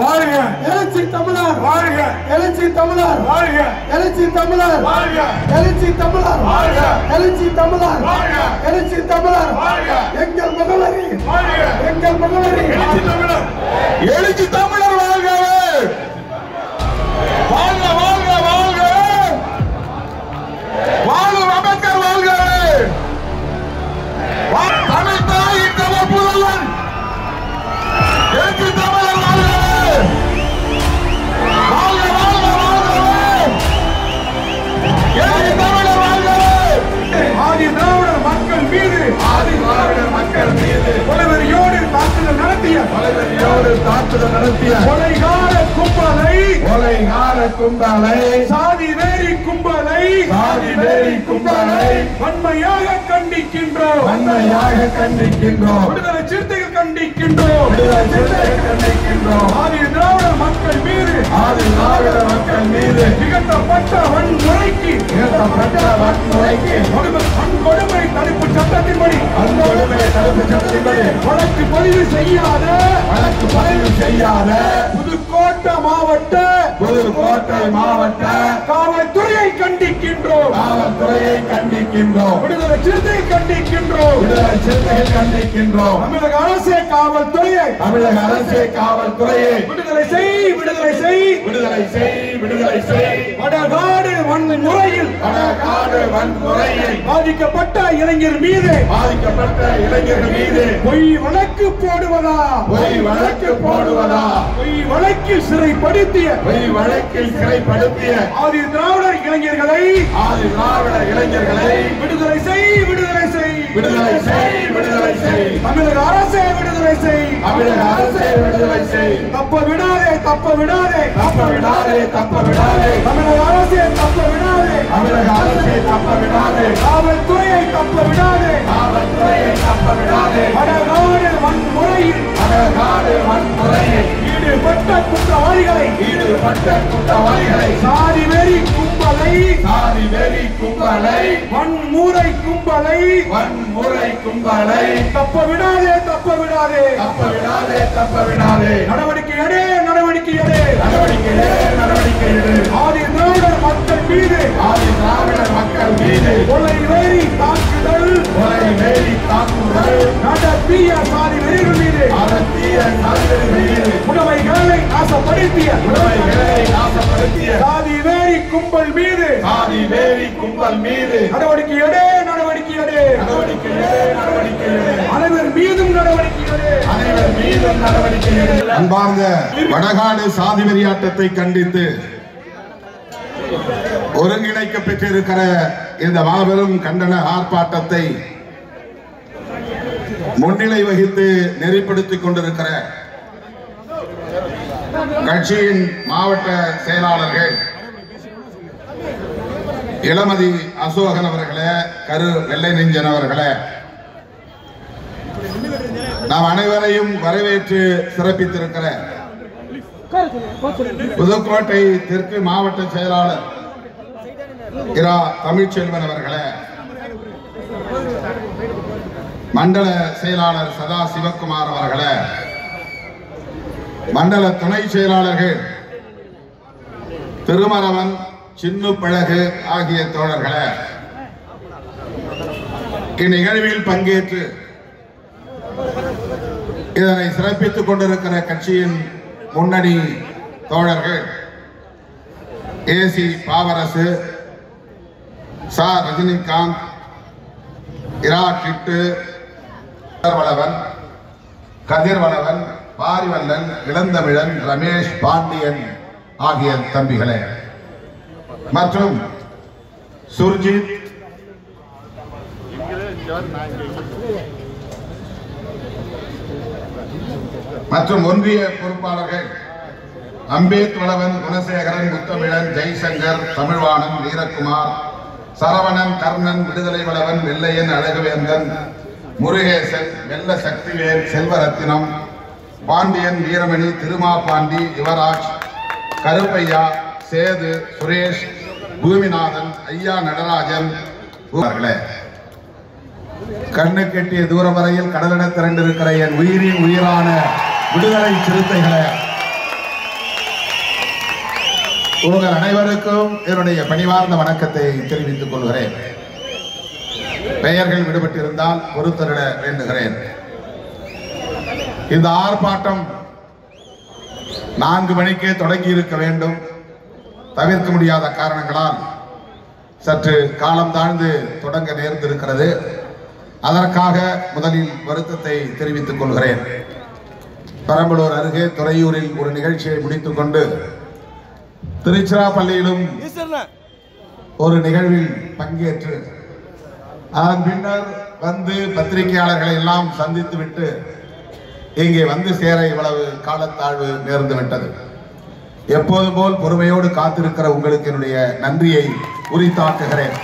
வாழ்க எழுச்சி தமிழர் வாழ்க எழுச்சி தமிழர் வாழ்க எழுச்சி தமிழர் வாழ்க எழுச்சி தமிழர் வாழ்க எழுச்சி தமிழர் வாழ்க எழுச்சி தமிழர் வாழ்க எங்கள் முகவரி வாழ்க எங்கள் முகவரி எழுச்சி தமிழர் எழுச்சி தமிழர் வாழ்க வாழ்க வாழ்க வாழ்க வாழ்க அம்பேத்கர் வாழ்க தமிழ் தாயின் தமிழ் புதல்வன் எழுச்சி தமிழர் வாழ்க வாழ்க வாழ்க வாழ்க எழுச்சி தமிழர் வாழ்க ஆதி திராவிடர் மக்கள் மீது கொலைவெறியோடு தாக்குதல் நடத்திய கொலைகார கும்பலை சாதி வேறி கும்பலை வன்மையாக கண்டிக்கின்றோம் விடுதலை சிறுத்தைகள் கண்டிக்கின்றோம் ஆதி திராவிட மக்கள் மீது நிகழ்த்தப்பட்ட வன்முறைக்கு வன்கொடுமை தடுப்பு சட்டத்தின்படி வழக்கு பதிவு செய்யாத புதுக்கோட்டை மாவட்ட காவல்துறையை கண்டிக்கின்றோம் விடுதலை சிறுத்தையை கண்டிக்கின்றோம் தமிழக அரசே காவல்துறையை விடுதலை செய் வடகாடு வன்முறையில் பாதிக்கப்பட்ட இளைஞர் மீது பொய் வழக்கு போடுவதா பொய் வழக்கில் சிறைப்படுத்திய ஆதி திராவிடர் இளைஞர்களை விடுதலை செய் தமிழக அரசே விடுதலை செய் தப்ப விடாதே தமிழக அரசே தப்ப விடாதே காவல்துறையை தப்ப விடாதே வடகாடு வன்முறையில் ஈடுபட்ட குற்றவாளிகளை சாதி வெறி கும்பலை வன்முறை கும்பலை தப்ப விடாதே நடவடிக்கை எடு ஆதி திராவிடர் மக்கள் மீது கொலை வெறி தாக்குதல் நடத்திய சாதி வெறிகள் மீது உடமைகளை நாசப்படுத்திய சாதி வேறி கும்பல் மீது நடவடிக்கை எடு அனைவர் மீதும் நடவடிக்கை எடு அன்பார்ந்த வடகாடு சாதி வெறியாட்டத்தை கண்டித்து ஒருங்கிணைக்க பெற்றிருக்கிற இந்த மாபெரும் கண்டன ஆர்ப்பாட்டத்தை முன்னிலை வகித்து நெறிப்படுத்திக் கொண்டிருக்கிற கட்சியின் மாவட்ட செயலாளர்கள் இளமதி அசோகன் அவர்களே, கரு வெள்ளை நெஞ்சன் அவர்களே, நாம் அனைவரையும் வரவேற்று சிறப்பித்திருக்கிற புதுக்கோட்டை தெற்கு மாவட்ட செயலாளர் இரா தமிழ்ச்செல்வன் அவர்களே, மண்டல செயலாளர் சதா சிவகுமார் அவர்களே, மண்டல துணை செயலாளர்கள் திருமரவன், சின்னு பழகு ஆகிய தோழர்களே, இந்நிகழ்வில் பங்கேற்று இதனை சிறப்பித்துக் கொண்டிருக்கிற கட்சியின் முன்னணி தோழர்கள் ஏசி பாவரசு, சா ரஜினிகாந்த், இரா கிட்டு, வளவன், கதிர்வளவன், பாரிவல்லன், இளந்தமிழன், ரமேஷ் பாண்டியன் ஆகிய தம்பிகளே, மற்றும் சுர்ஜித், மற்றும் ஒன்றிய பொறுப்பாளர்கள் அம்பேத் வளவன், குணசேகரன், முத்தமிழன், ஜெய்சங்கர், தமிழ்வாணன், வீரகுமார், சரவணன், கர்ணன், விடுதலை வளவன், வெள்ளையன், அழகுவேந்தன், முருகேசன், வெள்ள சக்திவேல், செல்வரத்தினம், பாண்டியன், வீரமணி, திருமாபாண்டி, யுவராஜ், கருப்பையா, சேது, சுரேஷ், பூமிநாதன், ஐயா நடராஜன், கண்ணு கெட்டிய தூரம் வரையில் கடலிட திரண்டிருக்கிற என் உயிரின் உயிரான விடுதலை சிறுத்தைகளே, உங்கள் அனைவருக்கும் என்னுடைய பணிவார்ந்த வணக்கத்தை தெரிவித்துக் கொள்கிறேன். பெயர்கள் விடுபட்டிருந்தால் பொறுத்தருட வேண்டுகிறேன். இந்த ஆர்ப்பாட்டம் 4 மணிக்கே தொடங்கி இருக்க வேண்டும். தவிர்க்க முடியாத காரணங்களால் சற்று காலம் தாழ்ந்து தொடங்க நேர்ந்திருக்கிறது. அதற்காக முதலில் வருத்தத்தை தெரிவித்துக் கொள்கிறேன். பெரம்பலூர் அருகே துறையூரில் ஒரு நிகழ்ச்சியை முடித்துக் கொண்டு திருச்சிராப்பள்ளியிலும் ஒரு நிகழ்வில் பங்கேற்று அதன் பின்னர் வந்து பத்திரிகையாளர்களை எல்லாம் சந்தித்து விட்டு இங்கே வந்து சேர இவ்வளவு காலத்தாழ்வு நேர்ந்து விட்டது. எப்போது போல் பொறுமையோடு காத்திருக்கிற உங்களுக்கு என்னுடைய நன்றியை உரித்தாக்குகிறேன்.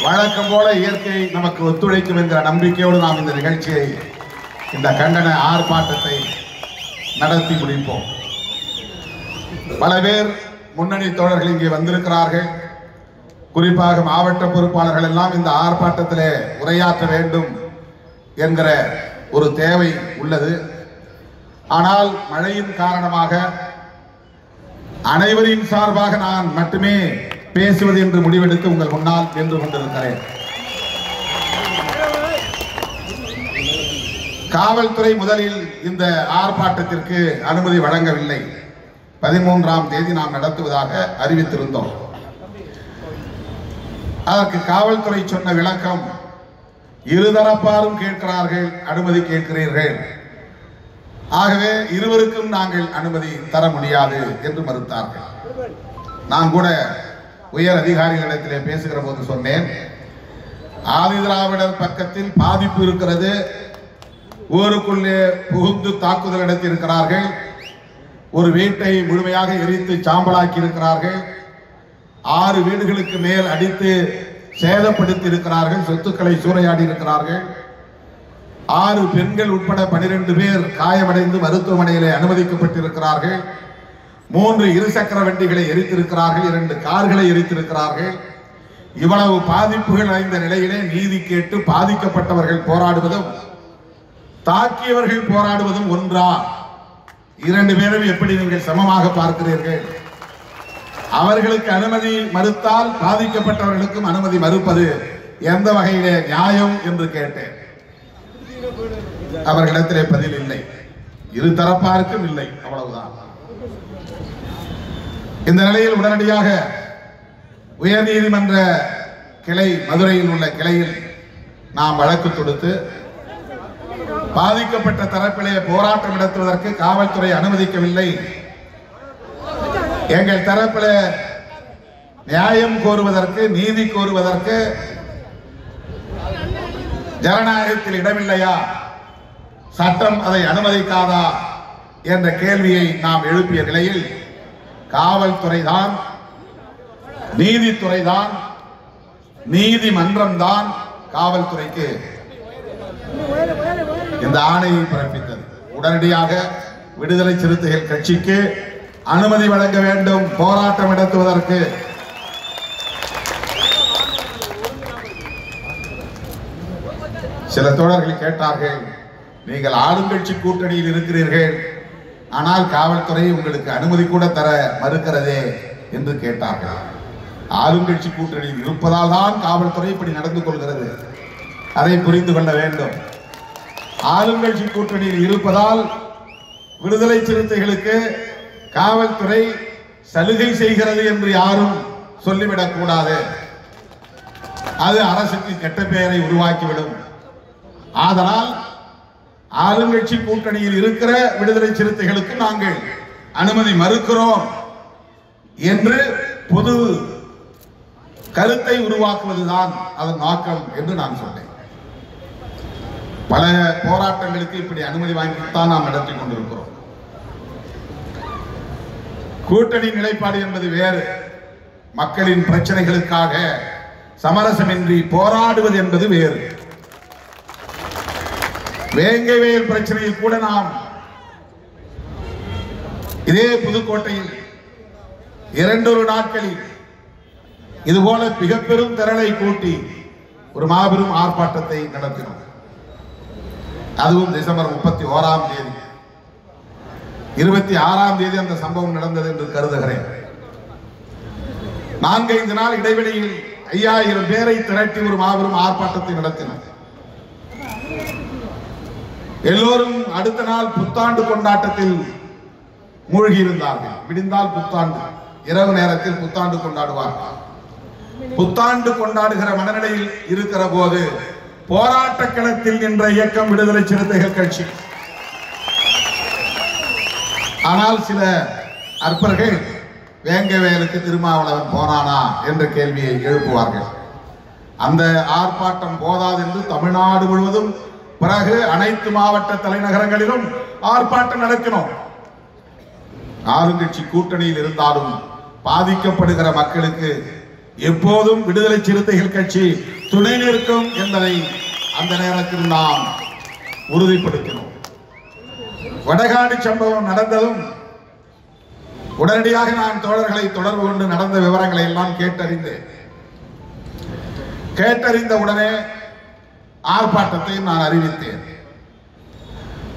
வழக்கம் போல இயற்கை நமக்கு ஒத்துழைக்கும் என்கிற நம்பிக்கையோடு நாம் இந்த நிகழ்ச்சியை, இந்த கண்டன ஆர்ப்பாட்டத்தை நடத்தி முடிப்போம். பல பேர் முன்னணி தோழர்கள் இங்கே வந்திருக்கிறார்கள். குறிப்பாக மாவட்ட பொறுப்பாளர்கள் எல்லாம் இந்த ஆர்ப்பாட்டத்திலே உரையாற்ற வேண்டும் என்கிற ஒரு தேவை உள்ளது. ஆனால் மழையின் காரணமாக அனைவரின் சார்பாக நான் மட்டுமே பேசுவது என்று முடிவெடுத்து உங்கள் முன்னால் நின்று கொண்டிருக்கிறேன். காவல்துறை முதலில் இந்த ஆர்ப்பாட்டத்திற்கு அனுமதி வழங்கவில்லை. 13ஆம் தேதி நாம் நடத்துவதாக அறிவித்திருந்தோம். அதற்கு காவல்துறை சொன்ன விளக்கம், இருதரப்பாரும் கேட்கிறார்கள், அனுமதி கேட்கிறீர்கள், ஆகவே இருவருக்கும் நாங்கள் அனுமதி தர முடியாது என்று மறுத்தார்கள். நான் கூட உயர் அதிகாரிகளிடத்திலே பேசுகிற போது சொன்னேன், ஆதிதிராவிடர் பக்கத்தில் பாதிப்பு இருக்கிறது, ஊருக்குள்ளே புகுந்து தாக்குதல் நடத்தி இருக்கிறார்கள், ஒரு வீட்டை முழுமையாக எரித்து சாம்பலாக்கி இருக்கிறார்கள், 6 வீடுகளுக்கு மேல் அடித்து சேதப்படுத்தி இருக்கிறார்கள், சொத்துக்களை சூறையாடி இருக்கிறார்கள், 6 பெண்கள் உட்பட 12 பேர் காயமடைந்து மருத்துவமனையிலே அனுமதிக்கப்பட்டிருக்கிறார்கள், 3 இருசக்கர வண்டிகளை எரித்திருக்கிறார்கள், 2 கார்களை எரித்திருக்கிறார்கள். இவ்வளவு பாதிப்புகள் அடைந்த நிலையிலே நீதி கேட்டு பாதிக்கப்பட்டவர்கள் போராடுவதும் தாக்கியவர்கள் போராடுவதும் ஒன்றா? 2 பேரும் எப்படி நீங்கள் சமமாக பார்க்கிறீர்கள்? அவர்களுக்கு அனுமதி மறுத்தால் பாதிக்கப்பட்டவர்களுக்கும் அனுமதி மறுப்பது எந்த வகையிலே நியாயம் என்று கேட்டேன். அவர்களிடத்திலே பதில் இல்லை. இரு தரப்பாருக்கும் இல்லை, அவ்வளவுதான். இந்த நிலையில் உடனடியாக உயர்நீதிமன்ற கிளை, மதுரையில் உள்ள கிளையில் நாம் வழக்கு தொடுத்து பாதிக்கப்பட்ட தரப்பிலே போராட்டம் நடத்துவதற்கு காவல்துறை அனுமதிக்கவில்லை. எங்கள் தரப்பில் நியாயம் கோருவதற்கு, நீதி கோருவதற்கு ஜனநாயகத்தில் இடமில்லையா, சட்டம் அதை அனுமதிக்காதா என்ற கேள்வியை நாம் எழுப்பிய நிலையில் காவல்துறை தான், நீதித்துறை தான், நீதிமன்றம் தான் காவல்துறைக்கு இந்த ஆணையை பிறப்பித்தது. உடனடியாக விடுதலை சிறுத்தைகள் கட்சிக்கு அனுமதி வழங்க வேண்டும் போராட்டம் நடத்துவதற்கு. சில தோழர்கள் கேட்டார்கள், நீங்கள் ஆளுங்கட்சி கூட்டணியில் இருக்கிறீர்கள், ஆனால் காவல்துறை உங்களுக்கு அனுமதி கூட தர மறுக்கிறதே என்று கேட்டார்கள். ஆளுங்கட்சி கூட்டணியில் இருப்பதால் தான் காவல்துறை இப்படி நடந்து கொள்கிறது, அதை புரிந்து கொள்ள வேண்டும். ஆளுங்கட்சி கூட்டணியில் இருப்பதால் விடுதலை சிறுத்தைகளுக்கு காவல்துறை சலுகை செய்கிறது என்று யாரும் சொல்லிவிடக் கூடாது. அது அரசுக்கு கெட்ட பெயரை உருவாக்கிவிடும். ஆதலால் ஆளுங்கட்சி கூட்டணியில் இருக்கிற விடுதலை சிறுத்தைகளுக்கு நாங்கள் அனுமதி மறுக்கிறோம் என்று பொது கருத்தை உருவாக்குவதுதான் அதன் நோக்கம் என்று நான் சொன்னேன். பல போராட்டங்களுக்கு இப்படி அனுமதி வாங்கித்தான் நாம் நடத்தி கொண்டிருக்கிறோம். கூட்டணி நிலைப்பாடு என்பது வேறு. மக்களின் பிரச்சனைகளுக்காக சமரசமின்றி போராடுவது என்பது வேறு. வேங்கை வயல் பிரச்சனையில் கூட நாம் இதே புதுக்கோட்டையில் 2 நாட்களில் இதுபோல மிக பெரும் திரளை கூட்டி ஒரு மாபெரும் ஆர்ப்பாட்டத்தை நடத்தினோம். அதுவும் டிசம்பர் 31ஆம் தேதி. 26ஆம் தேதி அந்த சம்பவம் நடந்தது என்று கருதுகிறேன். 4-5 நாள் இடைவெளியில் 5000 பேரை திரட்டி ஒரு மாபெரும் ஆர்ப்பாட்டத்தை நடத்தினார். எல்லோரும் அடுத்த நாள் புத்தாண்டு கொண்டாட்டத்தில் மூழ்கி இருந்தார்கள். விடிந்தால் புத்தாண்டு, இரவு நேரத்தில் புத்தாண்டு கொண்டாடுவார்கள். புத்தாண்டு கொண்டாடுகிற மனநிலையில் இருக்கிற போது போராட்ட களத்தில் நின்ற இயக்கம் விடுதலை சிறுத்தைகள் கட்சி. ஆனால் சில அற்பர்கள் வேங்கவேலுக்கு திருமாவளவன் போனானா என்ற கேள்வியை எழுப்புவார்கள். அந்த ஆர்ப்பாட்டம் போதாது என்று தமிழ்நாடு முழுவதும் பிறகு அனைத்து மாவட்ட தலைநகரங்களிலும் ஆர்ப்பாட்டம் நடத்தினோம். ஆளுங்கட்சி கூட்டணியில் இருந்தாலும் பாதிக்கப்படுகிற மக்களுக்கு எப்போதும் விடுதலை சிறுத்தைகள் கட்சி துணை நிற்கும் என்பதை அந்த நேரத்தில் நாம் உறுதிப்படுத்தினோம். வடகாடு சம்பவம் நடந்ததும் உடனடியாக நான் தோழர்களை தொடர்பு கொண்டு நடந்த விவரங்களை எல்லாம் கேட்டறிந்த உடனே ஆர்ப்பாட்டத்தை நான் அறிவித்தேன்.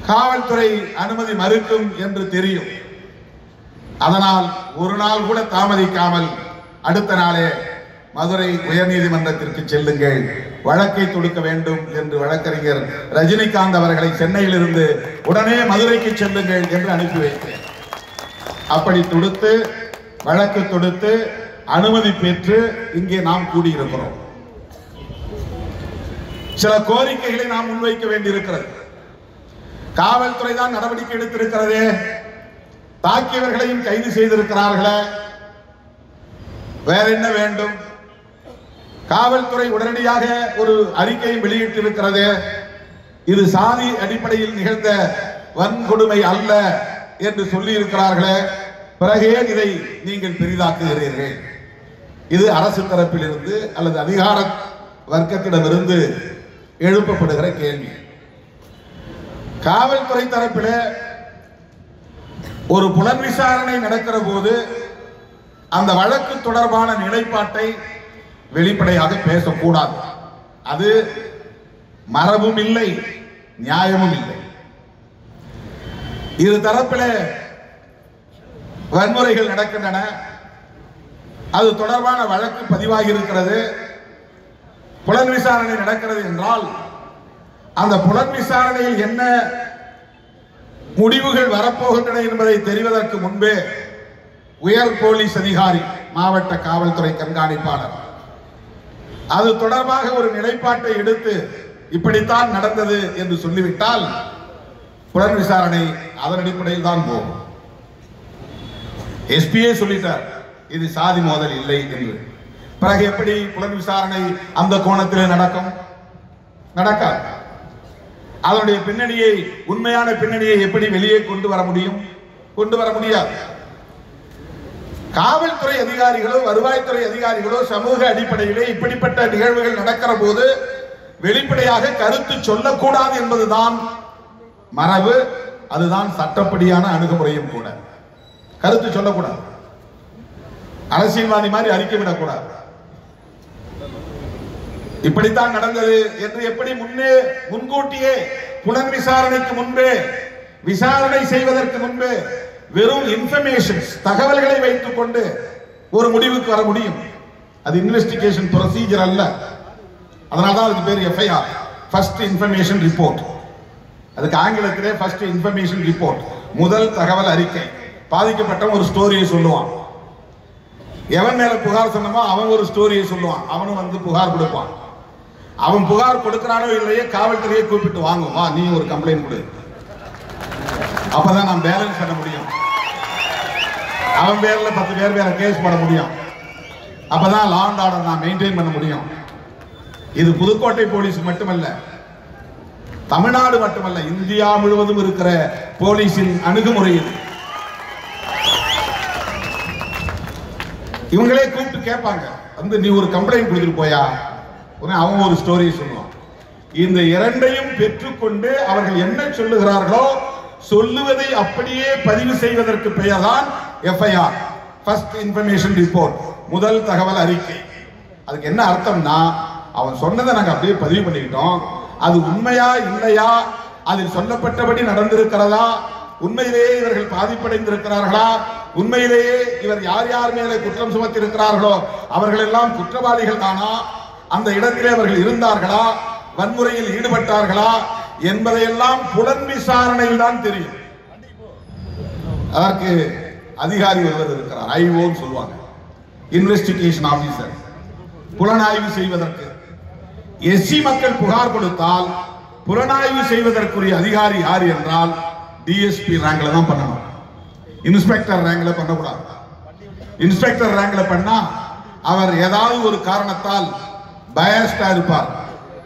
காவல்துறை அனுமதி மறுக்கும் என்று தெரியும். அதனால் ஒரு நாள் கூட தாமதிக்காமல் அடுத்த நாளே மதுரை உயர்நீதிமன்றத்திற்கு செல்லுங்கள், வழக்கை தொடுக்க வேண்டும் என்று வழக்கறிஞர் ரஜினிகாந்த் அவர்களை சென்னையில் இருந்து உடனே மதுரைக்கு செல்லுங்கள் என்று அனுப்பி வைத்தேன். அப்படி தொடுத்து வழக்கு தொடுத்து அனுமதி பெற்று இங்கே நாம் கூடியிருக்கிறோம். சில கோரிக்கைகளை நாம் முன்வைக்க வேண்டியிருக்கிறது. காவல்துறை தான் நடவடிக்கை எடுத்திருக்கிறதே, தாக்கியவர்களையும் கைது செய்திருக்கிறார்களே, வேற என்ன வேண்டும்? காவல்துறை உடனடியாக ஒரு அறிக்கையை வெளியிட்டிருக்கிறது. இது சாதி அடிப்படையில் நிகழ்ந்த வன்கொடுமை அல்ல என்று சொல்லி இருக்கிறார்களே, பிறகே இதை நீங்கள் பெரிதாக்குகிறீர்கள்? இது அரசு தரப்பிலிருந்து அல்லது அதிகார வர்க்கத்திடமிருந்து எழுப்பப்படுகிற கேள்வி. காவல்துறை தரப்பில் ஒரு புலன் விசாரணை நடக்கிற போது அந்த வழக்கு தொடர்பான நிலைப்பாட்டை வெளிப்படையாக பேசக்கூடாது. அது மரபும் இல்லை, நியாயமும் இல்லை. இரு தரப்பில் வன்முறைகள் நடக்கின்றன, அது தொடர்பான வழக்கு பதிவாகி இருக்கிறது, புலன் விசாரணை நடக்கிறது என்றால் அந்த புலன் விசாரணையில் என்ன முடிவுகள் வரப்போகின்றன என்பதை தெரிவதற்கு முன்பே உயர் போலீஸ் அதிகாரி, மாவட்ட காவல்துறை கண்காணிப்பாளர் அது தொடர்பாக ஒரு நிலைப்பாட்டை எடுத்து இப்படித்தான் நடந்தது என்று சொல்லிவிட்டால் புலன் விசாரணை அதன் அடிப்படையில் தான் போகும். எஸ்பியே சொல்லிட்டார் இது சாதி மோதல் இல்லை என்று. பிறகு எப்படி புலன் விசாரணை அந்த கோணத்தில் நடக்கும்? நடக்காது. அதனுடைய பின்னணியை, உண்மையான பின்னணியை எப்படி வெளியே கொண்டு வர முடியும்? கொண்டு வர முடியாது. காவல்துறை அதிகாரிகளோ வருவாய்த்துறை அதிகாரிகளோ சமூக அடிப்படையிலே இப்படிப்பட்ட நிகழ்வுகள் நடக்கிற போது வெளிப்படையாக கருத்து சொல்லக்கூடாது என்பதுதான் மரபு, அதுதான் சட்டப்படியான அணுகுமுறையும் கூட. கருத்து சொல்லக்கூடாது, அரசியல்வாதி மாதிரி அறிக்கை விடக்கூடாது. இப்படித்தான் நடந்தது என்று எப்படி முன்கூட்டியே புலன் விசாரணைக்கு முன்பே, விசாரணை செய்வதற்கு முன்பே வெறும் இன்ஃபர்மேஷன்ஸ், தகவல்களை வைத்துக் கொண்டு ஒரு முடிவுக்கு வர முடியும்? அது இன்வெஸ்டிகேஷன் ப்ரொசீஜர் அல்ல. அதனால்தான் அதுக்கு பேர் எஃப்ஐஆர், ஃபர்ஸ்ட் இன்ஃபர்மேஷன் ரிப்போர்ட். அதுக்கு ஆங்கிலத்திலே ஃபர்ஸ்ட் இன்ஃபர்மேஷன் ரிப்போர்ட், முதல் தகவல் அறிக்கை. பாதிக்கப்பட்டவன் ஒரு ஸ்டோரியை சொல்லுவான், எவன் மேல புகார் சொன்னமோ அவன் ஒரு ஸ்டோரியை சொல்லுவான், அவனும் வந்து புகார் கொடுப்பான். அவன் புகார் கொடுக்கிறானோ இல்லையே காவல்துறையை கூப்பிட்டு வாங்குவா, நீ ஒரு கம்ப்ளைண்ட் கொடு, அப்பதான் நான் பேலன்ஸ் பண்ண முடியும். அவன் பேர்ல 10 பேர் வேற கேஸ் போட முடியும், அப்பதான் லா அண்ட் ஆர்டர் நான் மெயின்டைன் பண்ண முடியும். இது புதுக்கோட்டை போலீஸ் மட்டுமல்ல, தமிழ்நாடு மட்டுமல்ல, இந்தியா முழுவதும் இருக்கிற போலீஸின் அணுகுமுறை இது. இவங்களே கூப்பிட்டு கேட்பாங்க, வந்து நீ ஒரு கம்ப்ளைண்ட் கொடுத்துட்டு போயா, அவன் ஒரு ஸ்டோரி சொல்லுவான். இந்த இரண்டையும் பெற்றுக்கொண்டு அவர்கள் என்ன சொல்லுகிறார்களோ சொல்லுவதை அப்படியே பதிவு செய்வதற்கு பெயர்தான் எஃப்ஐஆர், ஃபர்ஸ்ட் இன்ஃபர்மேஷன் ரிப்போர்ட், முதல் தகவல் அறிக்கை. அதுக்கு என்ன அர்த்தம்னா, அவன் சொன்னதை நாங்க அப்படியே பதிவு பண்ணிக்கிட்டோம், அது உண்மையா இல்லையா, அதில் சொல்லப்பட்டபடி நடந்திருக்கிறதா உண்மையிலேயே இவர்கள் பாதிப்படைந்திருக்கிறார்களா, உண்மையிலேயே இவர் யார் யார் மேலே குற்றம் சுமத்தி இருக்கிறார்களோ அவர்கள் எல்லாம் குற்றவாளிகள் தானா, அந்த இடத்திலே அவர்கள் இருந்தார்களா, வன்முறையில் ஈடுபட்டார்களா என்பதையெல்லாம் புலன் விசாரணையில் தான் தெரியும். அதற்கு அதிகாரி ஒருவர் இருக்கிறார், ஐஓன்னு சொல்லுவாங்க, இன்வெஸ்டிகேஷன் ஆபீசர். புலனாய்வு செய்வதற்கு எஸ்சி மக்கள் புகார் கொடுத்தால் புலனாய்வு செய்வதற்குரிய அதிகாரி யார் என்றால் டிஎஸ்பி ரேங்க்ல தான் பண்ணணும், இன்ஸ்பெக்டர் ரேங்க்ல பண்ணக்கூடாது. இன்ஸ்பெக்டர் ரேங்க்ல பண்ணா அவர் ஏதாவது ஒரு காரணத்தால் பயஸ்டா இருப்பார்,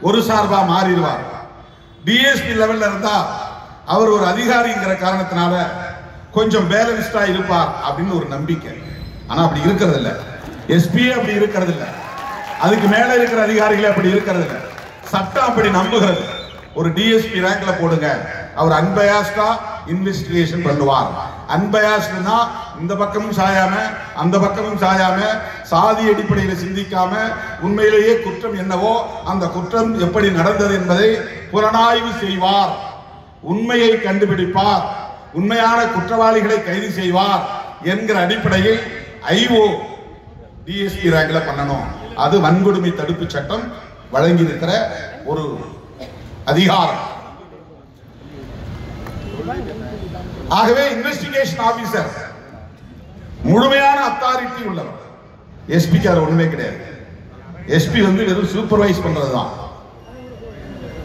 ஒரு சார்பா மாறிடுவார். டிஎஸ்பி லெவல்ல இருந்தா அவர் ஒரு அதிகாரிங்கிற காரணத்தினால கொஞ்சம் பேலன்ஸ்டா இருப்பார் அப்படின்னு ஒரு நம்பிக்கை. ஆனா அப்படி இருக்கிறது இல்ல, எஸ்பி அப்படி இருக்கிறது இல்ல, அதுக்கு மேல இருக்கிற அதிகாரிகள் அப்படி இருக்கிறது இல்ல. சட்டம் அப்படி நம்புகிறது. ஒரு டிஎஸ்பி ரேங்க்ல போடுங்க, அவர் அன்பயாஸ்டா இன்வெஸ்டிகேஷன் பண்ணுவார். அன்பயாஸ்ட்னா இந்த பக்கமும் சாயாம அந்த பக்கமும் சாயாம, சாதி அடிப்படையில் சிந்திக்காம, உண்மையிலேயே குற்றம் என்னவோ அந்த குற்றம் எப்படி நடந்தது என்பதை புலனாய்வு செய்வார், உண்மையை கண்டுபிடிப்பார், உண்மையான குற்றவாளிகளை கைது செய்வார் என்கிற அடிப்படையில் ஐஓ டிஎஸ்பி ரேங்க்ல பண்ணணும். அது வன்கொடுமை தடுப்பு சட்டம் வழங்கி இருக்கிற ஒரு அதிகாரம். ஆகவே இன்வெஸ்டிகேஷன் ஆபீசர் முழுமையான அத்தாரிட்டி உள்ளவர். எஸ்பிக்கு அது ஒண்ணுமே கிடையாது. எஸ்பி வெறும் சூப்பர்வைஸ் பண்றதுதான்,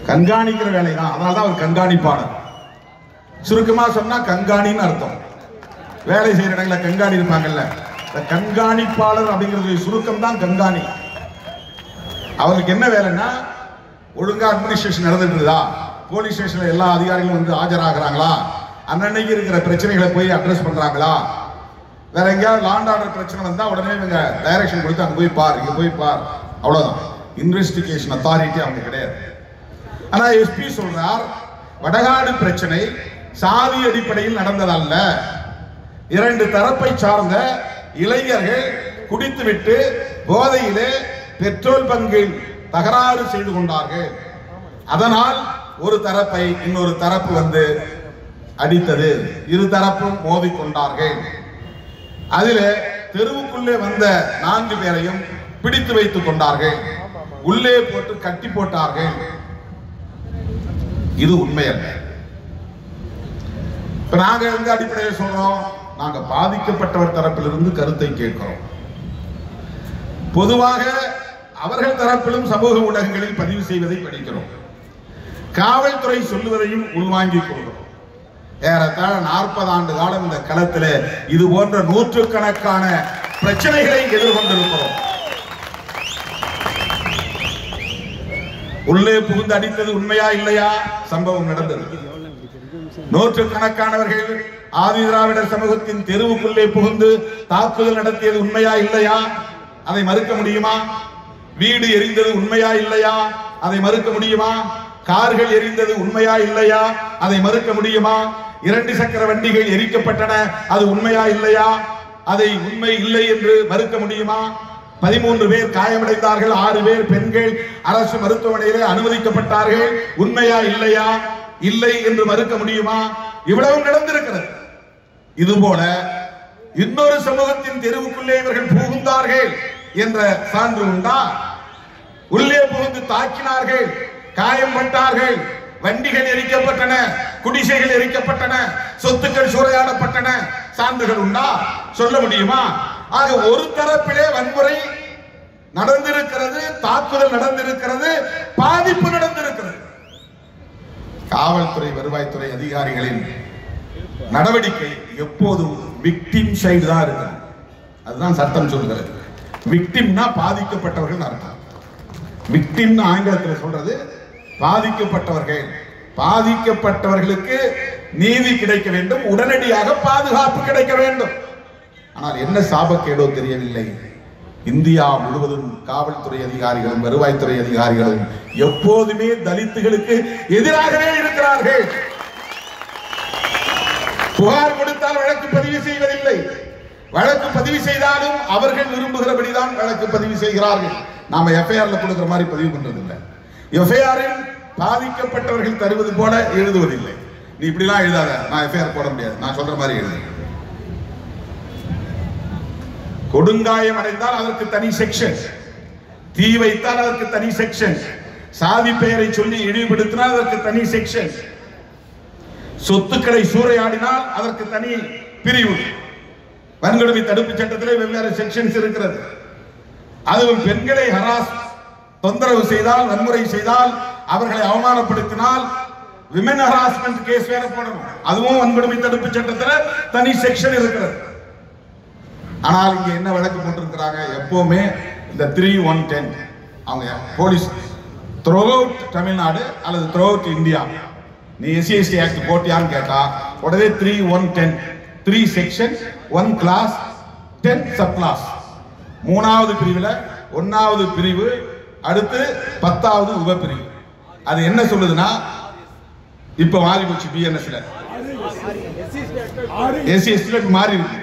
கண்காணிக்கிற வேலை தான். அதனாலதான் அவர் கண்காணிப்பாளர். சுருக்கமா சொன்னா கண்காணின்னு அர்த்தம். வேலை செய்யற இடங்கள கண்காணி இருப்பாங்கல்ல, கண்காணிப்பாளர் அப்படிங்கிறது சுருக்கம் தான் கண்காணி. அவருக்கு என்ன வேலைன்னா, ஒழுங்கா அட்மினிஸ்ட்ரேஷன் நடந்துட்டு இருக்குதா, போலீஸ் ஸ்டேஷன்ல எல்லா அதிகாரிகளும் வந்து ஆஜராகிறாங்களா, அன்னன்னைக்கு இருக்கிற பிரச்சனைகளை போய் அட்ரஸ் பண்றாங்களா, வேற எங்கேயாவது லாண்ட் ஆர்டர் பிரச்சனை வந்தா உடனே இவங்க டைரக்ஷன் கொடுத்து அங்க போய் பார், இங்க போய் பார், அவ்வளவுதான். இன்வெஸ்டிகேஷன் அத்தாரிட்டி அவங்க கிடையாது. ஆனா எஸ்பி சொல்றார், வடகாடு பிரச்சனை சாதி அடிப்படையில் நடந்ததல்ல, இரண்டு தரப்பை சார்ந்த இளைஞர்கள் குடித்துவிட்டு போதையிலே பெட்ரோல் பங்கில் தகராறு செய்து கொண்டார்கள். அதனால் ஒரு தரப்பை இன்னொரு தரப்பு வந்து அடித்தது, இரு தரப்பும் மோதிக்கொண்டார்கள். அதில் தெருவுக்குள்ளே வந்த 4 பேரையும் பிடித்து வைத்துக் கொண்டார்கள், உள்ளே போட்டு கட்டி போட்டார்கள். இது உண்மை அல்ல. இப்ப நாங்க எந்த அடிப்படையில் சொல்றோம், நாங்க பாதிக்கப்பட்டவர் தரப்பிலிருந்து கருத்தை கேட்கிறோம். பொதுவாக அவர்கள் தரப்பிலும் சமூக ஊடகங்களில் பதிவு செய்வதை படிக்கிறோம், காவல்துறை சொல்லுவதையும் உள்வாங்கிக் கொள்கிறோம். ஏறத்தாழ 40 ஆண்டு காலம் இந்த களத்தில் இது போன்ற நூற்றுக்கணக்கான பிரச்சனைகளை எதிர்கொண்டிருக்கிறோம். உள்ளே புகுந்து அடித்தது உண்மையா இல்லையா, சம்பவம் நடந்தது. நூற்றுக்கணக்கானவர்கள் ஆதி திராவிடர் சமூகத்தின் தெருவுக்குள்ளே புகுந்து தாக்குதல் நடத்தியது உண்மையா இல்லையா, அதை மறுக்க முடியுமா? வீடு எரிந்தது உண்மையா இல்லையா, அதை மறுக்க முடியுமா? கார்கள் எரிந்தது உண்மையா இல்லையா, அதை மறுக்க முடியுமா? 2 சக்கர வண்டிகள் எரிக்கப்பட்டன, அது உண்மையா இல்லையா, அதை உண்மை இல்லை என்று மறுக்க முடியுமா? 13 பேர் காயமடைந்தார்கள், 6 பேர் பெண்கள் அரசு மருத்துவமனையிலே அனுமதிக்கப்பட்டார்கள், உண்மையா இல்லையா? இல்லை என்று மறுக்க முடியுமா? இவ்வளவு நடந்திருக்கிறது. இதுபோல இன்னொரு சமூகத்தின் தெருவுக்குள்ளே இவர்கள் புகுந்தார்கள் என்ற சான்று உண்டா? உள்ளே புகுந்து தாக்கினார்கள், காயம்பட்டார்கள், வண்டிகள் எரிக்கப்பட்டன, குடிசைகள் எரிக்கப்பட்டன, சொத்துக்கள் சூறையாடப்பட்டன, சான்றுகள் உண்டா? சொல்ல முடியுமா? ஆக ஒரு தரப்பிலே வன்முறை நடந்திருக்கிறது, தாக்குதல் நடந்திருக்கிறது, பாதிப்பு நடந்திருக்கிறது. காவல்துறை வருவாய்த்துறை அதிகாரிகளின் நடவடிக்கை எப்போதும் விக்டிம் சைடு தான் இருக்கு. அதுதான் சட்டம் சொல்கிறது. விக்டிம்னா பாதிக்கப்பட்டவர்கள் அர்த்தம். விக்டிம் ஆங்கிலத்தில் சொல்றது பாதிக்கப்பட்டவர்கள். பாதிக்கப்பட்டவர்களுக்கு நீதி கிடைக்க வேண்டும், உடனடியாக பாதுகாப்பு கிடைக்க வேண்டும். ஆனால் என்ன சாபக்கேடோ தெரியவில்லை, இந்தியா முழுவதும் காவல்துறை அதிகாரிகளும் வருவாய்த்துறை அதிகாரிகளும் எப்போதுமே தலித்துகளுக்கு எதிராகவே இருக்கிறார்கள். புகார் கொடுத்தால் வழக்கு பதிவு செய்வதில்லை, வழக்கு பதிவு செய்தாலும் அவர்கள் விரும்புகிறபடிதான் வழக்கு பதிவு செய்கிறார்கள். நாம எஃப்ஐஆர்ல கொடுக்கிற மாதிரி பதிவு பண்றதில்லை. எஃப்ஐஆரில் பாதிக்கப்பட்டவர்கள் தருவது போல எழுதுவதில்லை. நீ இப்படிலாம் எழுதாத, நான் எஃப்ஐஆர் போட முடியாது, நான் சொல்ற மாதிரி எழுது. கொடுங்காயம் அடைந்தால் அதற்கு தனி செக்ஷன், தீ வைத்தால் அதற்கு தனி செக்ஷன், சாதி பெயரை சொல்லி இழிவுபடுத்தினால் அதற்கு தனி செக்ஷன், சொத்துக்களை சூறையாடினால் அதற்கு தனி பிரிவு. வன்கொடுமை தடுப்பு சட்டத்தில் வெவ்வேறு செக்ஷன்ஸ் இருக்கிறது. அதுவும் பெண்களை தொந்தரவு செய்தால், வன்முறை செய்தால், அவர்களை அவமானப்படுத்தினால் விமன் ஹராஸ்மெண்ட் கேஸ் வேற போடணும். அதுவும் வன்கொடுமை தடுப்பு சட்டத்தில் தனி செக்ஷன் இருக்கிறது. ஆனால் இங்க என்ன வழக்கு போட்டிருக்கிறாங்க, எப்பவுமே இந்த 3-1-10 அவங்க போலீஸ் த்ரூஅவுட் தமிழ்நாடு அல்லது த்ரூஅவுட் இந்தியா, நீ எஸ்சி ஆக்ட் போட்டியான்னு கேட்டா உடனே 3-1-10, 3 செக்ஷன் 1 கிளாஸ் 10 சப் கிளாஸ், 3வது பிரிவுல 1வது பிரிவு, அடுத்து 10வது உபப்பிரிவு. அது என்ன சொல்லுதுன்னா, இப்ப மாறி போச்சு, பிஎன்எஸ்ல எஸ்சி மாறி இருக்கு.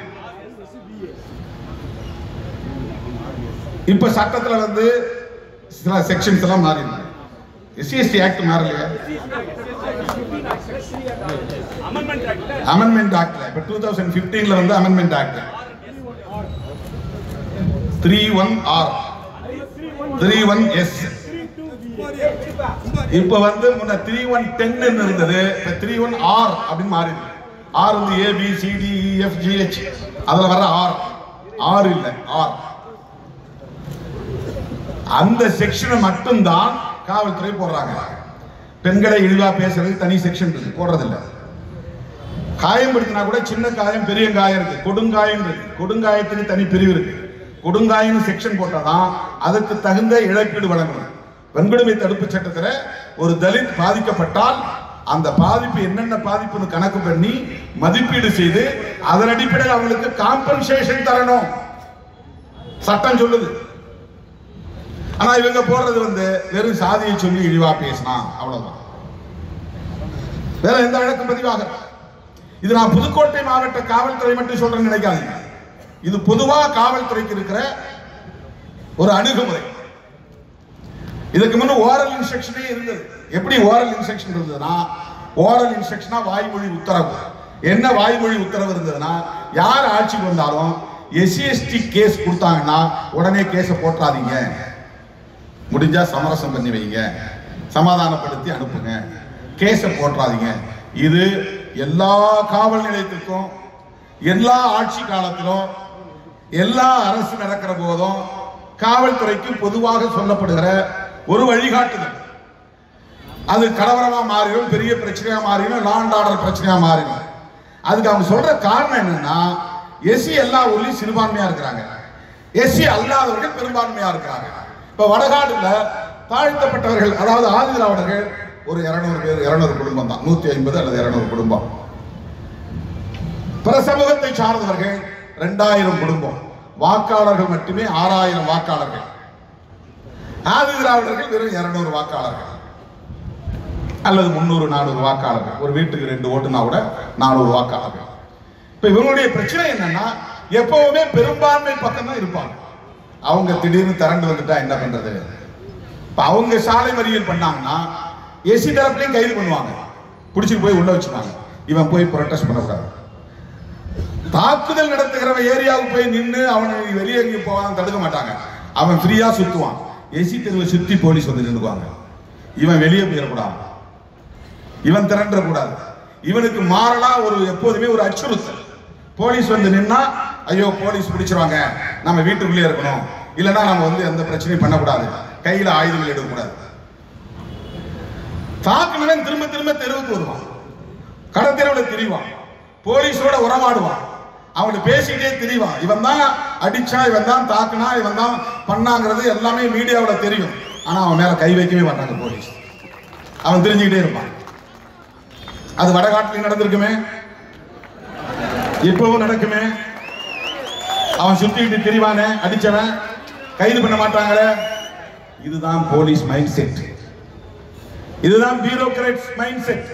இப்ப சட்டத்துல வந்து சில செக்ஷன்ஸ் எல்லாம் மாறி இருக்கு. எஸ்சி ஆக்ட் மாறலையா? அமெண்ட்மெண்ட் ஆக்ட்ல இப்ப 2015ல வந்து அமெண்ட்மெண்ட் ஆக்ட் 3(1)R 3(1)S. இப்ப வந்து முன்ன 3(1)10 இருந்தது, இப்ப 3(1)R அப்படின்னு மாறி இருக்கு. R வந்து ABCDEFGH, அதுல வர R இல்ல R. அந்த செக்ஷனை மட்டும்தான் காவல்துறை போடுறாங்க. பெண்களை இழிவா பேசுறது தனி செக்ஷன் இருக்கு, போடுறதில்லை. காயப்படுத்தினா கூட சின்ன காயம் பெரிய காயம் இருக்கு, கொடுங்காயம் இருக்கு, கொடுங்காயத்துக்கு தனி பிரிவு இருக்கு. கொடுங்காயம் செக்ஷன் போட்டாதான் அதுக்கு தகுந்த இழப்பீடு வழங்கணும். வன்கொடுமை தடுப்பு சட்டத்துல ஒரு தலித் பாதிக்கப்பட்டால் அந்த பாதிப்பு என்னென்ன பாதிப்புன்னு கணக்கு பண்ணி மதிப்பீடு செய்து அதன் அடிப்படையில் அவங்களுக்கு காம்பன்சேஷன் தரணும் சட்டம் சொல்லுது. ஆனா இவங்க போடுறது வந்து வெறும் சாதியை சொல்லி இழிவா பேசினா அவ்வளவுதான், வேற எந்த வழக்கும் பதிவாக. இது நான் புதுக்கோட்டை மாவட்ட காவல்துறை மட்டும் சொல்றேன்னு நினைக்காதீங்க, இது பொதுவா காவல்துறைக்கு இருக்கிற ஒரு அணுகுமுறை. இதுக்கு முன்ன ஓரல் இன்ஸ்ட்ரக்ஷனே இருந்தது. எப்படி ஓரல் இன்ஸ்ட்ரக்ஷன் இருந்ததுன்னா, ஓரல் இன்ஸ்ட்ரக்ஷனா வாய்மொழி உத்தரவு. என்ன வாய்மொழி உத்தரவு இருந்ததுன்னா, யார் ஆட்சிக்கு வந்தாலும் SC/ST கேஸ் கொடுத்தாங்கன்னா உடனே கேஸை போட்டாதீங்க, முடிஞ்சா சமரசம் பண்ணி வைங்க, சமாதானப்படுத்தி அனுப்புங்க, கேஸை போட்டாதீங்க. இது எல்லா காவல் நிலையத்துக்கும் எல்லா ஆட்சி காலத்திலும் எல்லா அரசு நடக்கிற போதும் காவல்துறைக்கு பொதுவாக சொல்லப்படுகிற ஒரு வழிகாட்டுதல். அது கலவரமா மாறிடும், பெரிய பிரச்சனையா மாறிடும், லா அண்ட் ஆர்டர் பிரச்சனையா மாறிடும். அதுக்கு அவங்க சொல்ற காரணம் என்னன்னா, எஸ்சி எல்லா ஊர்லயும் சிறுபான்மையா இருக்கிறாங்க, எஸ்சி அல்லாதவர்கள் பெரும்பான்மையா இருக்கிறாங்க. இப்ப வடகாடுல தாழ்த்தப்பட்டவர்கள், அதாவது ஆதி திராவிடர்கள் ஒரு 200 பேர், 200 குடும்பம் தான், 150 அல்லது 200 குடும்பம். பிற சமூகத்தை சார்ந்தவர்கள் 2000 குடும்பம், வாக்காளர்கள் மட்டுமே 6000 வாக்காளர்கள். ஆதி திராவிடர்கள் வெறும் 200 வாக்காளர்கள் அல்லது 300-400 வாக்காளர்கள். ஒரு வீட்டுக்கு 2 ஓட்டுனா கூட 400 வாக்காளர்கள். இப்ப இவங்களுடைய பிரச்சனை என்னன்னா, எப்பவுமே பெரும்பான்மை பக்கம் தான் இருப்பாங்க. அவங்க திடீர்னு திரண்டு வந்துட்டா என்ன பண்றது? இப்ப அவங்க சாலை மறியல் பண்ணாங்கன்னா எஸ்சி தரப்புலையும் கைது பண்ணுவாங்க, பிடிச்சிட்டு போய் உள்ள வச்சுருவாங்க. இவன் போய் ப்ரொடெஸ்ட் பண்ணக்கூடாது. தாக்குதல் நடத்துகிறவன் ஏரியாவுக்கு போய் நின்று அவனை வெளியே எங்கேயும் போவான் தடுக்க மாட்டாங்க, அவன் ஃப்ரீயா சுத்துவான். எஸ்சி தெருவை சுத்தி போலீஸ் வந்து நின்றுவாங்க. இவன் வெளியே போயிடக்கூடாது, இவன் திரண்டக்கூடாது. இவனுக்கு மாறலா ஒரு எப்போதுமே ஒரு அச்சுறுத்தல். போலீஸ் வந்து நின்னா ஐயோ போலீஸ் பிடிச்சிருவாங்க, நம்ம வீட்டுக்குள்ளே இருக்கணும், இல்லைன்னா நம்ம வந்து எந்த பிரச்சனையும் பண்ணக்கூடாது, கையில ஆயுதங்கள் எடுக்கக்கூடாது. தாக்குனவன் திரும்ப திரும்ப தெருவுக்கு வருவான், கடத்தெருவில் திரிவான், போலீஸோட உறவாடுவான், அவனை பேசிட்டே திரிவான். இவன் தான் அடிச்சா, இவன் தான் தாக்குனா, இவன் தான் பண்ணாங்கிறது எல்லாமே மீடியாவில் தெரியும். ஆனா அவன் மேல கை வைக்கவே மாட்டாங்க போலீஸ், அவன் தெரிஞ்சுக்கிட்டே இருப்பான். அது வடகாட்டில் நடந்திருக்குமே, இப்பவும் நடக்குமே. அவன் சுத்திட்டு திரிவானே, அடிச்சவன் கைது பண்ண மாட்டாங்களே. இதுதான் போலீஸ் மைண்ட் செட், இதுதான் பியூரோக்ராட்ஸ் மைண்ட் செட்.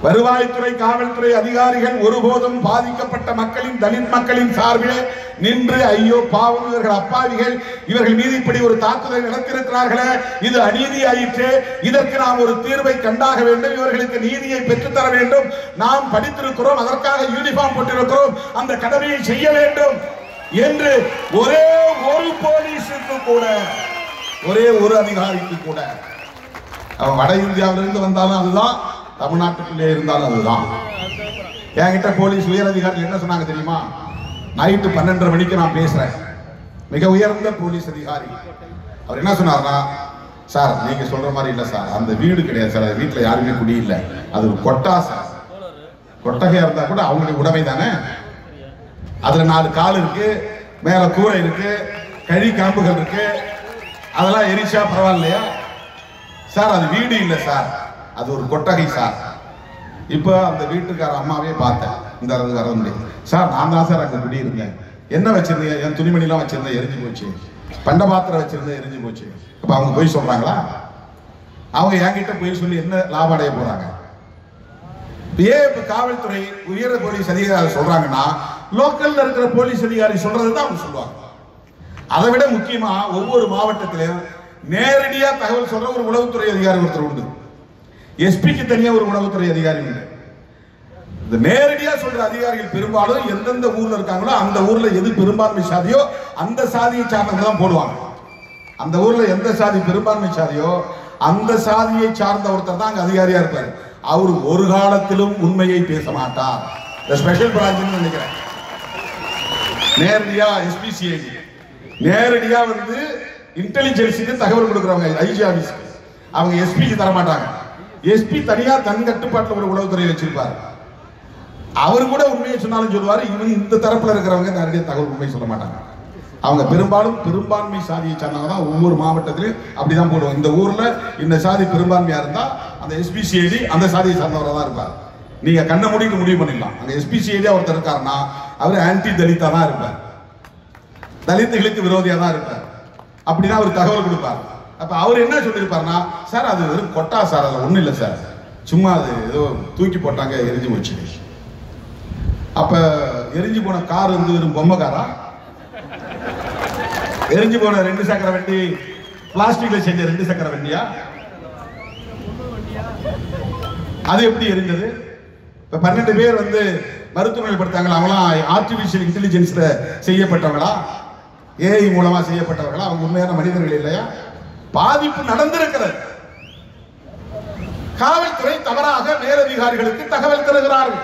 வருவாய்த்துறை காவல்துறை அதிகாரிகள் ஒருபோதும் பாதிக்கப்பட்ட மக்களின் தலித் மக்களின் சார்பில் நின்று ஐயோ பாவம் இவர்கள் அப்பாவிகள் இவர்கள் மீது இப்படி ஒரு தாக்குதல் நடத்தியிருக்கிறார்களே இது அநீதி ஆயிற்று இதற்கு நாம் ஒரு தீர்வை கண்டாக வேண்டும் இவர்களுக்கு நீதியை பெற்றுத்தர வேண்டும் நாம் படித்திருக்கிறோம் அதற்காக யூனிஃபார்ம் போட்டிருக்கிறோம் அந்த கடமையை செய்ய வேண்டும் என்று ஒரே ஒரு போலீஸுக்கு கூட ஒரே ஒரு அதிகாரிக்கு கூட அவன் வட இந்தியாவிலிருந்து வந்தாலும் அதுதான் தமிழ்நாட்டுக்குள்ளே இருந்தாலும் அதுதான் என்கிட்ட போலீஸ் உயர் அதிகாரிகள் என்ன சொன்னாங்க தெரியுமா நைட்டு 12:30 மணிக்கு நான் பேசுறேன் மிக உயர்ந்த போலீஸ் அதிகாரி அவர் என்ன சொன்னார்னா சார் நீங்க சொல்ற மாதிரி இல்ல சார் அந்த வீடு கிடையாது சார் வீட்டுல யாருமே குடி இல்லை அது ஒரு கொட்டா சார் கொட்டகையா இருந்தா கூட அவங்களுடைய உடைமை தானே அதுல 4 கால் இருக்கு மேல கூரை இருக்கு கழி காம்புகள் இருக்கு அதெல்லாம் எரிச்சா பரவாயில்லையா சார் அது வீடு இல்லை சார் அது ஒரு கொட்டகை சார் இப்போ அந்த வீட்டுக்கார அம்மாவே பார்த்தேன் இந்த வர முடியும் சார் நான் தான் சார் அங்கே குடியிருந்தேன் என்ன வச்சிருந்தேன் என் துணிமணிலாம் வச்சிருந்தேன் எரிஞ்சு போச்சு பண்ட பாத்திரம் வச்சிருந்தேன் எரிஞ்சு போச்சு அப்போ அவங்க போய் சொல்றாங்களா அவங்க என்கிட்ட போய் சொல்லி என்ன லாபம் அடைய போறாங்க ஏன் இப்ப காவல்துறை உயர் போலீஸ் அதிகாரி சொல்றாங்கன்னா லோக்கல்ல இருக்கிற போலீஸ் அதிகாரி சொல்றதுதான் அவங்க சொல்லுவாங்க அதை விட முக்கியமா ஒவ்வொரு மாவட்டத்திலும் நேரடியா தகவல் சொல்ற ஒரு உளவுத்துறை அதிகாரி ஒருத்தர் உண்டு எஸ்பிக்கு தனியா ஒரு உளவுத்துறை அதிகாரி உண்டு இந்த நேரடியா சொல்ற அதிகாரிகள் பெரும்பாலும் எந்தெந்த ஊர்ல இருக்காங்களோ அந்த ஊர்ல எது பெரும்பான்மை சாதியோ அந்த சாதியை சார்ந்தவங்க தான் போடுவாங்க அந்த ஊர்ல எந்த சாதி பெரும்பான்மை சாதியோ அந்த சாதியை சார்ந்த ஒருத்தர் தான் அங்க அதிகாரியா இருப்பாரு அவர் ஒரு காலத்திலும் உண்மையை பேச மாட்டார் ஸ்பெஷல் பிரான்ச் நினைக்கிறேன் நேரடியா எஸ்பிசிஐடி நேரடியா வந்து இன்டெலிஜென்ஸுக்கு தகவல் கொடுக்குறவங்க ஐஜி ஆபீஸ்க்கு அவங்க எஸ்பிக்கு தர மாட்டாங்க எஸ்பி தனியா தன் கட்டுப்பாட்டில் ஒரு உளவுத்துறை வச்சிருப்பாரு அவர் கூட உண்மையை சொன்னாலும் சொல்லுவாரு இவங்க இந்த தரப்புல இருக்கிறவங்க நேரடியா தகவல் உண்மையை சொல்ல மாட்டாங்க அவங்க பெரும்பாலும் பெரும்பான்மை சாதியை சார்ந்தவங்க தான் ஒவ்வொரு மாவட்டத்திலையும் அப்படிதான் போடுவோம் இந்த ஊர்ல இந்த சாதி பெரும்பான்மையா இருந்தா அந்த எஸ்பிசிஐடி அந்த சாதியை சார்ந்தவராக தான் இருப்பார் நீங்க கண்ணை மூடிட்டு முடிவு பண்ணிடலாம் அங்க எஸ்பிசிஐடியா ஒருத்தர் இருக்காருன்னா அவர் ஆன்டி தலித்தா தான் இருப்பார் தலித்துகளுக்கு விரோதியா தான் இருப்பார் அப்படிதான் அவர் தகவல் கொடுப்பார் அப்ப அவர் என்ன சொல்லியிருப்பாருன்னா சார் அது வெறும் கொட்டா சார் அதுல ஒண்ணும் இல்லை சார் சும்மா அது ஏதோ தூக்கி போட்டாங்க எரிஞ்சு போச்சு அப்ப எரிஞ்சு போன கார் வந்து வெறும் பொம்மை காரா எரிஞ்சு போன 2 சக்கர வண்டி பிளாஸ்டிக்ல செஞ்ச 2 சக்கர வண்டியா அது எப்படி எரிஞ்சது இப்ப 12 பேர் வந்து மருத்துவமனை படுத்தாங்களா அவங்களாம் ஆர்டிபிஷியல் இன்டெலிஜென்ஸ்ல செய்யப்பட்டவங்களா ஏஐ மூலமா செய்யப்பட்டவர்களா அவங்க உண்மையான மனிதர்கள் இல்லையா பாதிப்பு நடந்திருக்கிறது காவல்துறை தவறாக மேலதிகாரிகளுக்கு தகவல் தருகிறார்கள்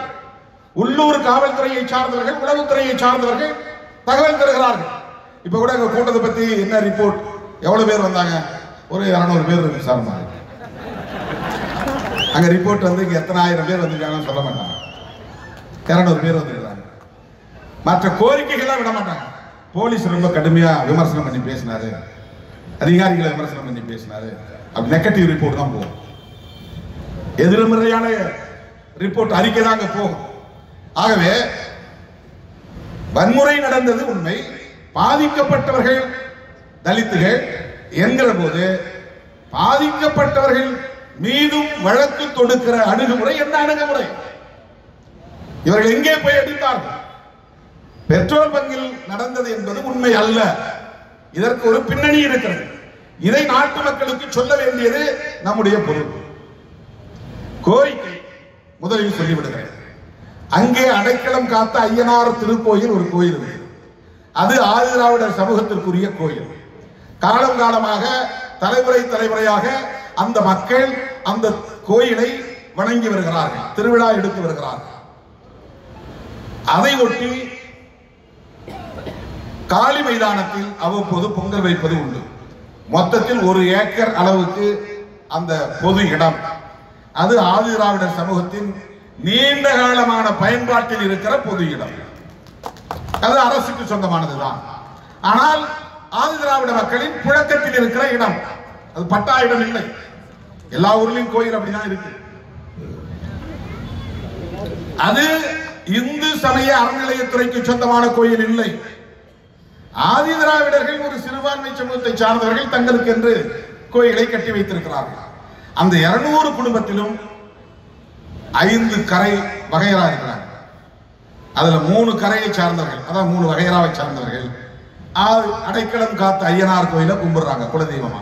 உள்ளூர் காவல்துறையை சார்ந்தவர்கள் உளவுத்துறையை சார்ந்தவர்கள் தகவல் தருகிறார்கள் இப்ப கூட எங்க கூட்டத்தை பத்தி என்ன ரிப்போர்ட் எவ்வளவு பேர் வந்தாங்க ஒரு 200 பேர் விசாரணை அங்க ரிப்போர்ட் வந்து இங்க எத்தனை ஆயிரம் பேர் வந்திருக்காங்கன்னு சொல்ல மாட்டாங்க 200 பேர் வந்திருக்காங்க மற்ற கோரிக்கைகள்லாம் விட மாட்டாங்க போலீஸ் ரொம்ப கடுமையா விமர்சனம் பண்ணி பேசினாரு அதிகாரிகளை விமர்சனம் பண்ணி பேசினாரு அப்படி நெகட்டிவ் ரிப்போர்ட் தான் போகும் எதிர்மறையான ரிப்போர்ட் அறிக்கை தான் அங்க போகும் ஆகவே வன்முறை நடந்தது உண்மை பாதிக்கப்பட்டவர்கள் தலித்துகள் என்கிற போது பாதிக்கப்பட்டவர்கள் மீதும் வழக்கு தொடுக்கிற அணுகுமுறை என்ன அணுகுமுறை இவர்கள் எங்கே போய் அடித்தார்கள் பெட்ரோல் பங்கில் நடந்தது என்பது உண்மை அல்ல இதற்கு ஒரு பின்னணி இருக்கிறது இதை நாட்டு மக்களுக்கு சொல்ல வேண்டியது நம்முடைய பொறுப்பு கோரிக்கை முதலில் சொல்லிவிடுகிறேன் அங்கே அடைக்கலம் காத்த ஐயனார் திருக்கோயில் ஒரு கோயில் இருக்கு அது ஆதிதிராவிடர் சமூகத்திற்குரிய கோயில் காலம் காலமாக தலைமுறையாக அந்த மக்கள் அந்த கோயிலை வணங்கி வருகிறார்கள் திருவிழா எடுத்து வருகிறார்கள் அதை ஒட்டி காளி மைதானத்தில் அவ்வப்போது பொங்கல் வைப்பது உண்டு மொத்தத்தில் 1 ஏக்கர் அளவுக்கு அந்த பொது இடம் அது ஆதிதிராவிடர் சமூகத்தின் நீண்ட காலமான பயன்பாட்டில் இருக்கிற பொது இடம் அது அரசுக்கு சொந்தமானதுதான் ஆனால் ஆதிதிராவிட மக்களின் புழக்கத்தில் இருக்கிற இடம் அது பட்டா இடம் இல்லை எல்லா ஊர்லயும் கோயில் அப்படிதான் இருக்கு அது இந்து சமய அறநிலையத்துறைக்கு சொந்தமான கோயில் இல்லை ஆதிதிராவிடர்கள் ஒரு சிறுபான்மை சமூகத்தை சார்ந்தவர்கள் தங்களுக்கு என்று கோயிலை கட்டி வைத்திருக்கிறார்கள் அந்த 200 குடும்பத்திலும் 5 கரை வகையரா இருக்கிறாங்க. அதுல 3 கரையை சார்ந்தவர்கள், அதான் 3 வகையராவை சார்ந்தவர்கள் அடைக்கலம் காத்த ஐயனார் கோயில கும்பிடுறாங்க குலதெய்வமா.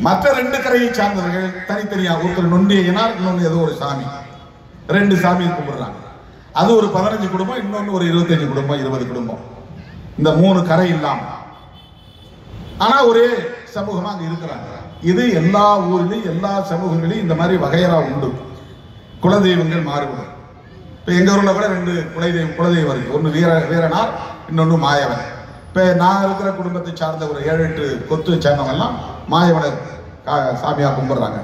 மற்ற 2 கரையை சார்ந்தவர்கள் தனித்தனியா, ஒருத்தர் நொண்டி ஐயனார், இன்னொன்னு ஏதோ ஒரு சாமி, 2 சாமியை கும்பிடுறாங்க. அது ஒரு 15 குடும்பம், இன்னொன்னு ஒரு 25 குடும்பம் 20 குடும்பம். இந்த 3 கரை இல்லாம ஆனா ஒரே சமூகமா அங்க இருக்கிறாங்க. இது எல்லா ஊரிலும் எல்லா சமூகங்களையும் இந்த மாதிரி வகையரா உண்டு. குலதெய்வங்கள் மாறுபடும். இப்ப எங்க ஊர்ல கூட 2 குலதெய்வம் இருக்கு. ஒன்னு வீரனார், இன்னொன்னு மாயவன். இப்ப நான் இருக்கிற குடும்பத்தை சார்ந்த ஒரு 7-8 கொத்து சேர்ந்தவங்க எல்லாம் மாயவனர் சாமியா கும்பிடுறாங்க.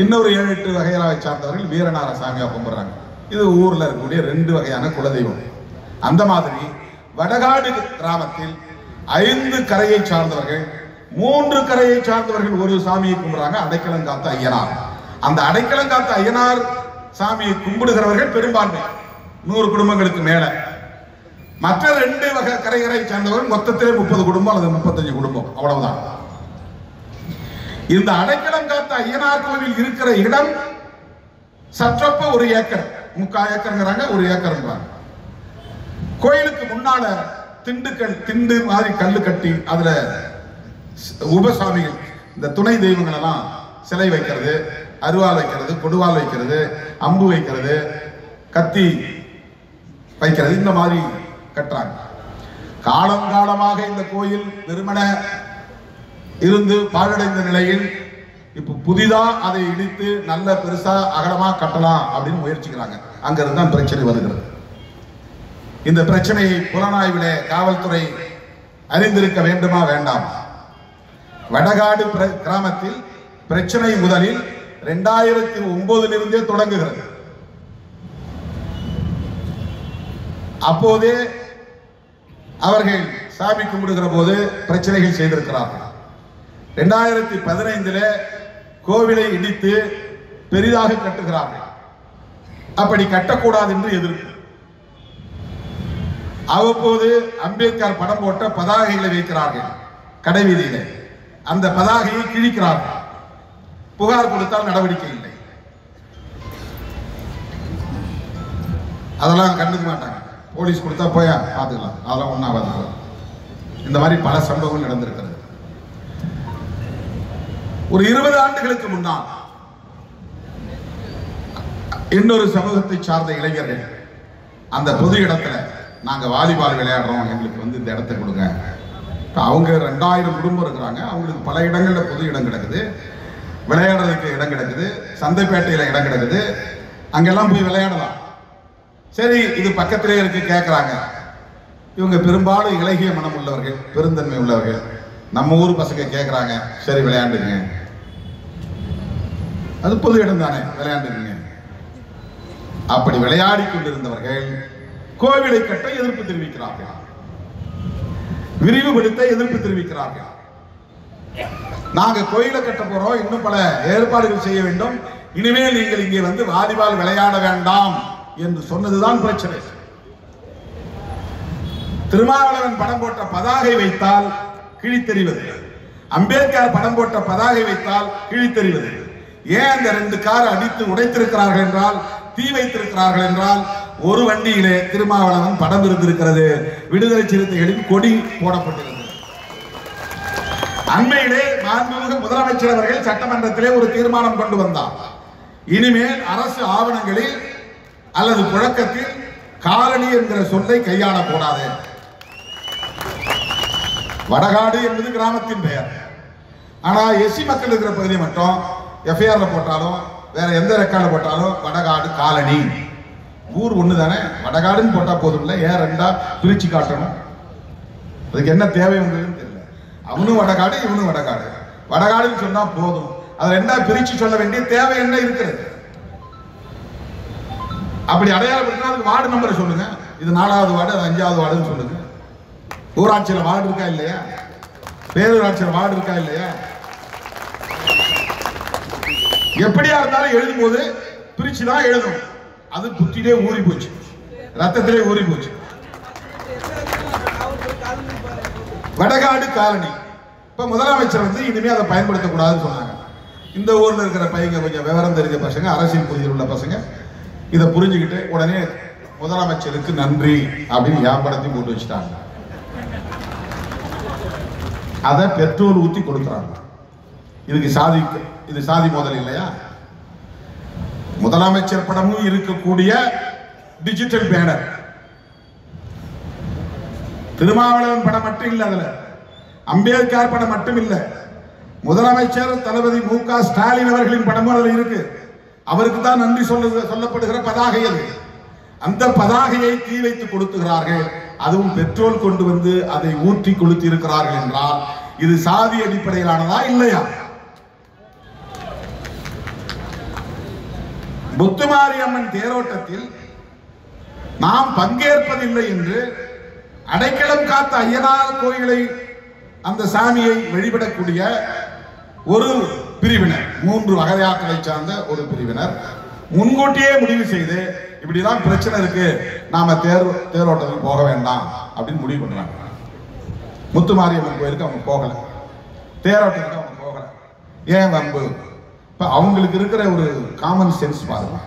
இன்னொரு 7-8 வகையராவை சார்ந்தவர்கள் வீரனார சாமியா கும்பிடுறாங்க. இது ஊர்ல இருக்கக்கூடிய 2 வகையான குலதெய்வம். அந்த மாதிரி வடகாடு கிராமத்தில் 5 கரையை சார்ந்தவர்கள் 3 கரையை சார்ந்தவர்கள் ஒரு சாமியை கும்பிடுறாங்க, அடைக்கலம் காத்த ஐயனார். அந்த அடைக்கலம் காத்த ஐயனார் சாமியை கும்பிடுகிறவர்கள் பெரும்பான்மை, 100 குடும்பங்களுக்கு மேல. மற்ற 2 வகை கரைகளை சார்ந்தவர்கள் மொத்தத்திலே 30 குடும்பம் அல்லது 35 குடும்பம், அவ்வளவுதான். இந்த அடைக்கலம் காத்த ஐயனார் கோவில் இருக்கிற இடம் சற்றொப்ப 1 ஏக்கர், 3/4 ஏக்கர்ங்கிறாங்க, 1 ஏக்கர்ங்கிறாங்க. கோயிலுக்கு முன்னால திண்டு மாதிரி கல்லு கட்டி அதுல உபசாமிகள், இந்த துணை தெய்வங்கள் எல்லாம் சிலை வைக்கிறது, அருவாள் வைக்கிறது, கொடுவாள் வைக்கிறது, அம்பு வைக்கிறது, கத்தி வைக்கிறது, இந்த மாதிரி கட்டுறாங்க. காலங்காலமாக இந்த கோயில் வெறுமன இருந்து பாழடைந்த நிலையில் இப்ப புதிதா அதை இடித்து நல்ல பெருசா அகலமா கட்டலாம் அப்படின்னு முயற்சிக்கிறாங்க. அங்க இருந்தான் பிரச்சனை வருகிறது. இந்த பிரச்சனையை புலனாய்வில காவல்துறை அறிந்திருக்க வேண்டுமா வேண்டாம்? வடகாடு கிராமத்தில் பிரச்சனை முதலில் 2009 தொடங்குகிறது. அப்போதே அவர்கள் சாமி கும்பிடுகிற போது பிரச்சனைகள் செய்திருக்கிறார்கள். 2015 கோவிலை இடித்து பெரிதாக கட்டுகிறார்கள். அப்படி கட்டக்கூடாது என்று எதிர்ப்பு. அவ்வப்போது அம்பேத்கர் படம் போட்ட பதாகைகளை வைக்கிறார்கள் கடைவீதியில. அந்த பதாகையை கிழிக்கிறார்கள். புகார் கொடுத்தால் நடவடிக்கை இல்லை. அதெல்லாம் கண்டுக்க மாட்டாங்க. போலீஸ் கொடுத்தா போய் பார்த்துக்கலாம், அதெல்லாம் ஒன்றாவது. இந்த மாதிரி பல சம்பவங்கள் நடந்திருக்கிறது. ஒரு 20 ஆண்டுகளுக்கு முன்னால் இன்னொரு சமூகத்தை சார்ந்த இளைஞர்கள் அந்த பொது இடத்துல நாங்க வாலிபால் விளையாடுறோம், எங்களுக்கு இந்த இடத்தை கொடுங்க. அவங்க 2000 குடும்பம் இருக்கிறாங்க. அவங்களுக்கு பல இடங்கள்ல பொது இடம் கிடக்குது, விளையாடுறதுக்கு இடம் கிடக்குது, சந்தைப்பேட்டையில இடம் கிடக்குது, அங்கெல்லாம் போய் விளையாடலாம். சரி, இது பக்கத்திலே இருக்கு கேட்கறாங்க. இவங்க பெரும்பாலும் இலகிய மனம் உள்ளவர்கள், பெருந்தன்மை உள்ளவர்கள். நம்ம ஊர் பசங்க கேட்கறாங்க, சரி விளையாண்டுங்க, அது பொது இடம் தானே, விளையாண்டுங்க. அப்படி விளையாடி கொண்டிருந்தவர்கள் கோவிலை கட்ட எதிர்ப்பு தெரிவிக்கிறார்கள், விரிவுபடுத்த எதிர்ப்பு தெரிவிக்கிறார்கள். நாங்க கோயிலை கட்ட போறோம், இன்னும் பல ஏற்பாடுகள் செய்ய வேண்டும், இனிமேல் நீங்கள் இங்கே வாலிபால் விளையாட வேண்டாம் என்று சொன்னதுதான் பிரச்சனை. திருமாவளவன் படம் போட்ட பதாகை வைத்தால் கிழித்தெறிவது, அம்பேத்கர் படம் போட்ட பதாகை வைத்தால் கிழித்தெறிவது. ஏன் அந்த 2 கார் அடித்து உடைத்திருக்கிறார்கள் என்றால், தீ வைத்திருக்கிறார்கள் என்றால், ஒரு வண்டியிலே திருமாவளவன் படம் இருந்திருக்கிறது, விடுதலை சிறுத்தைகளின் கொடி போடப்பட்டிருக்கிறது. அண்மையிலே மாண்புமிகு முதலமைச்சர் அவர்கள் சட்டமன்றத்திலே ஒரு தீர்மானம் கொண்டு வந்தார். இனிமேல் அரசு ஆவணங்களில் அல்லது புழக்கத்தில் காலனி என்கிற சொல்லை கையாளக்கூடாது. வடகாடு என்பது கிராமத்தின் பெயர். ஆனா எஸ்சி மக்கள் இருக்கிற பகுதி மட்டும் எஃப்ஐஆர்ல போட்டாலும் வேற எந்த ரெக்கார்டு போட்டாலும் வடகாடு காலனி, ஊர் ஒண்ணு தானே, வடகாடுன்னு போட்டா போதும் இல்ல, ஏன் 2ஆ பிரிச்சு காட்டணும்? அதுக்கு என்ன தேவை வந்ததுன்னு தெரியல. அவனும் வடகாடு, இவனும் வடகாடு. வடகாடுன்னு சொன்னா போதும், அதை 2ஆ பிரிச்சு சொல்ல வேண்டிய தேவை என்ன இருக்கிறது? அப்படி அடையாளப்படுத்தினா அதுக்கு வார்டு நம்பரை சொல்லுங்க. இது 4வது வார்டு, அது 5வது வார்டுன்னு சொல்லுங்க. ஊராட்சியில் வார்டு இருக்கா இல்லையா? பேரூராட்சியில் வார்டு இருக்கா இல்லையா? எப்படியா இருந்தாலும் எழுதும் போது பிரிச்சுதான் எழுதணும். அது புத்திலே ஊறி போச்சு, ரத்தத்திலே ஊறி போச்சு. வடகாடு காலனி. இப்ப முதலமைச்சர் இனிமே அதை பயன்படுத்தக்கூடாதுன்னு சொன்னாங்க. இந்த ஊர்ல இருக்கிற பையங்க கொஞ்சம் விவரம் தெரிஞ்ச பசங்க, அரசியல் புரிதல் உள்ள பசங்க இதை புரிஞ்சுக்கிட்டு உடனே முதலமைச்சருக்கு நன்றி அப்படின்னு வியாபாரத்தையும் போட்டு வச்சுட்டாங்க. அதை பெட்ரோல் ஊத்தி கொடுக்குறாங்க. இது சாதி மோதல் இல்லையா? முதலமைச்சர் படமும் இருக்கக்கூடிய டிஜிட்டல் பேனர், திருமாவளவன் படம் மட்டும் இல்ல, அதுல அம்பேத்கர் படம் மட்டும் இல்ல, முதலமைச்சர் தளபதி மு.க. ஸ்டாலின் அவர்களின் படமும் அதுல இருக்கு. அவருக்கு தான் நன்றி சொல்லப்படுகிற பதாகை அது. அந்த பதாகையை தீ வைத்து கொளுத்துகிறார்கள். அதுவும் பெட்ரோல் கொண்டு வந்து அதை ஊற்றி கொளுத்தி இருக்கிறார்கள் என்றால் இது சாதி அடிப்படையிலானதா இல்லையா? முத்துமாரியம்மன் தேரோட்டத்தில் நாம் பங்கேற்பதில்லை என்று அடைக்கலம் காத்த ஐயனார் கோயிலை அந்த சாமியை வழிபடக்கூடிய ஒரு பிரிவினர், 3 வகையாக்களை சார்ந்த ஒரு பிரிவினர் முன்கூட்டியே முடிவு செய்து இப்படிதான் பிரச்சனை இருக்கு, நாம தேரோட்டத்துக்கு போக வேண்டாம் அப்படின்னு முடிவு பண்றாங்க. முத்துமாரியம்மன் கோயிலுக்கு அவங்க போகல, தேரோட்டத்துக்கு அவங்க போகல. ஏன் வம்பு? இப்ப அவங்களுக்கு இருக்கிற ஒரு காமன் சென்ஸ் பாருங்க.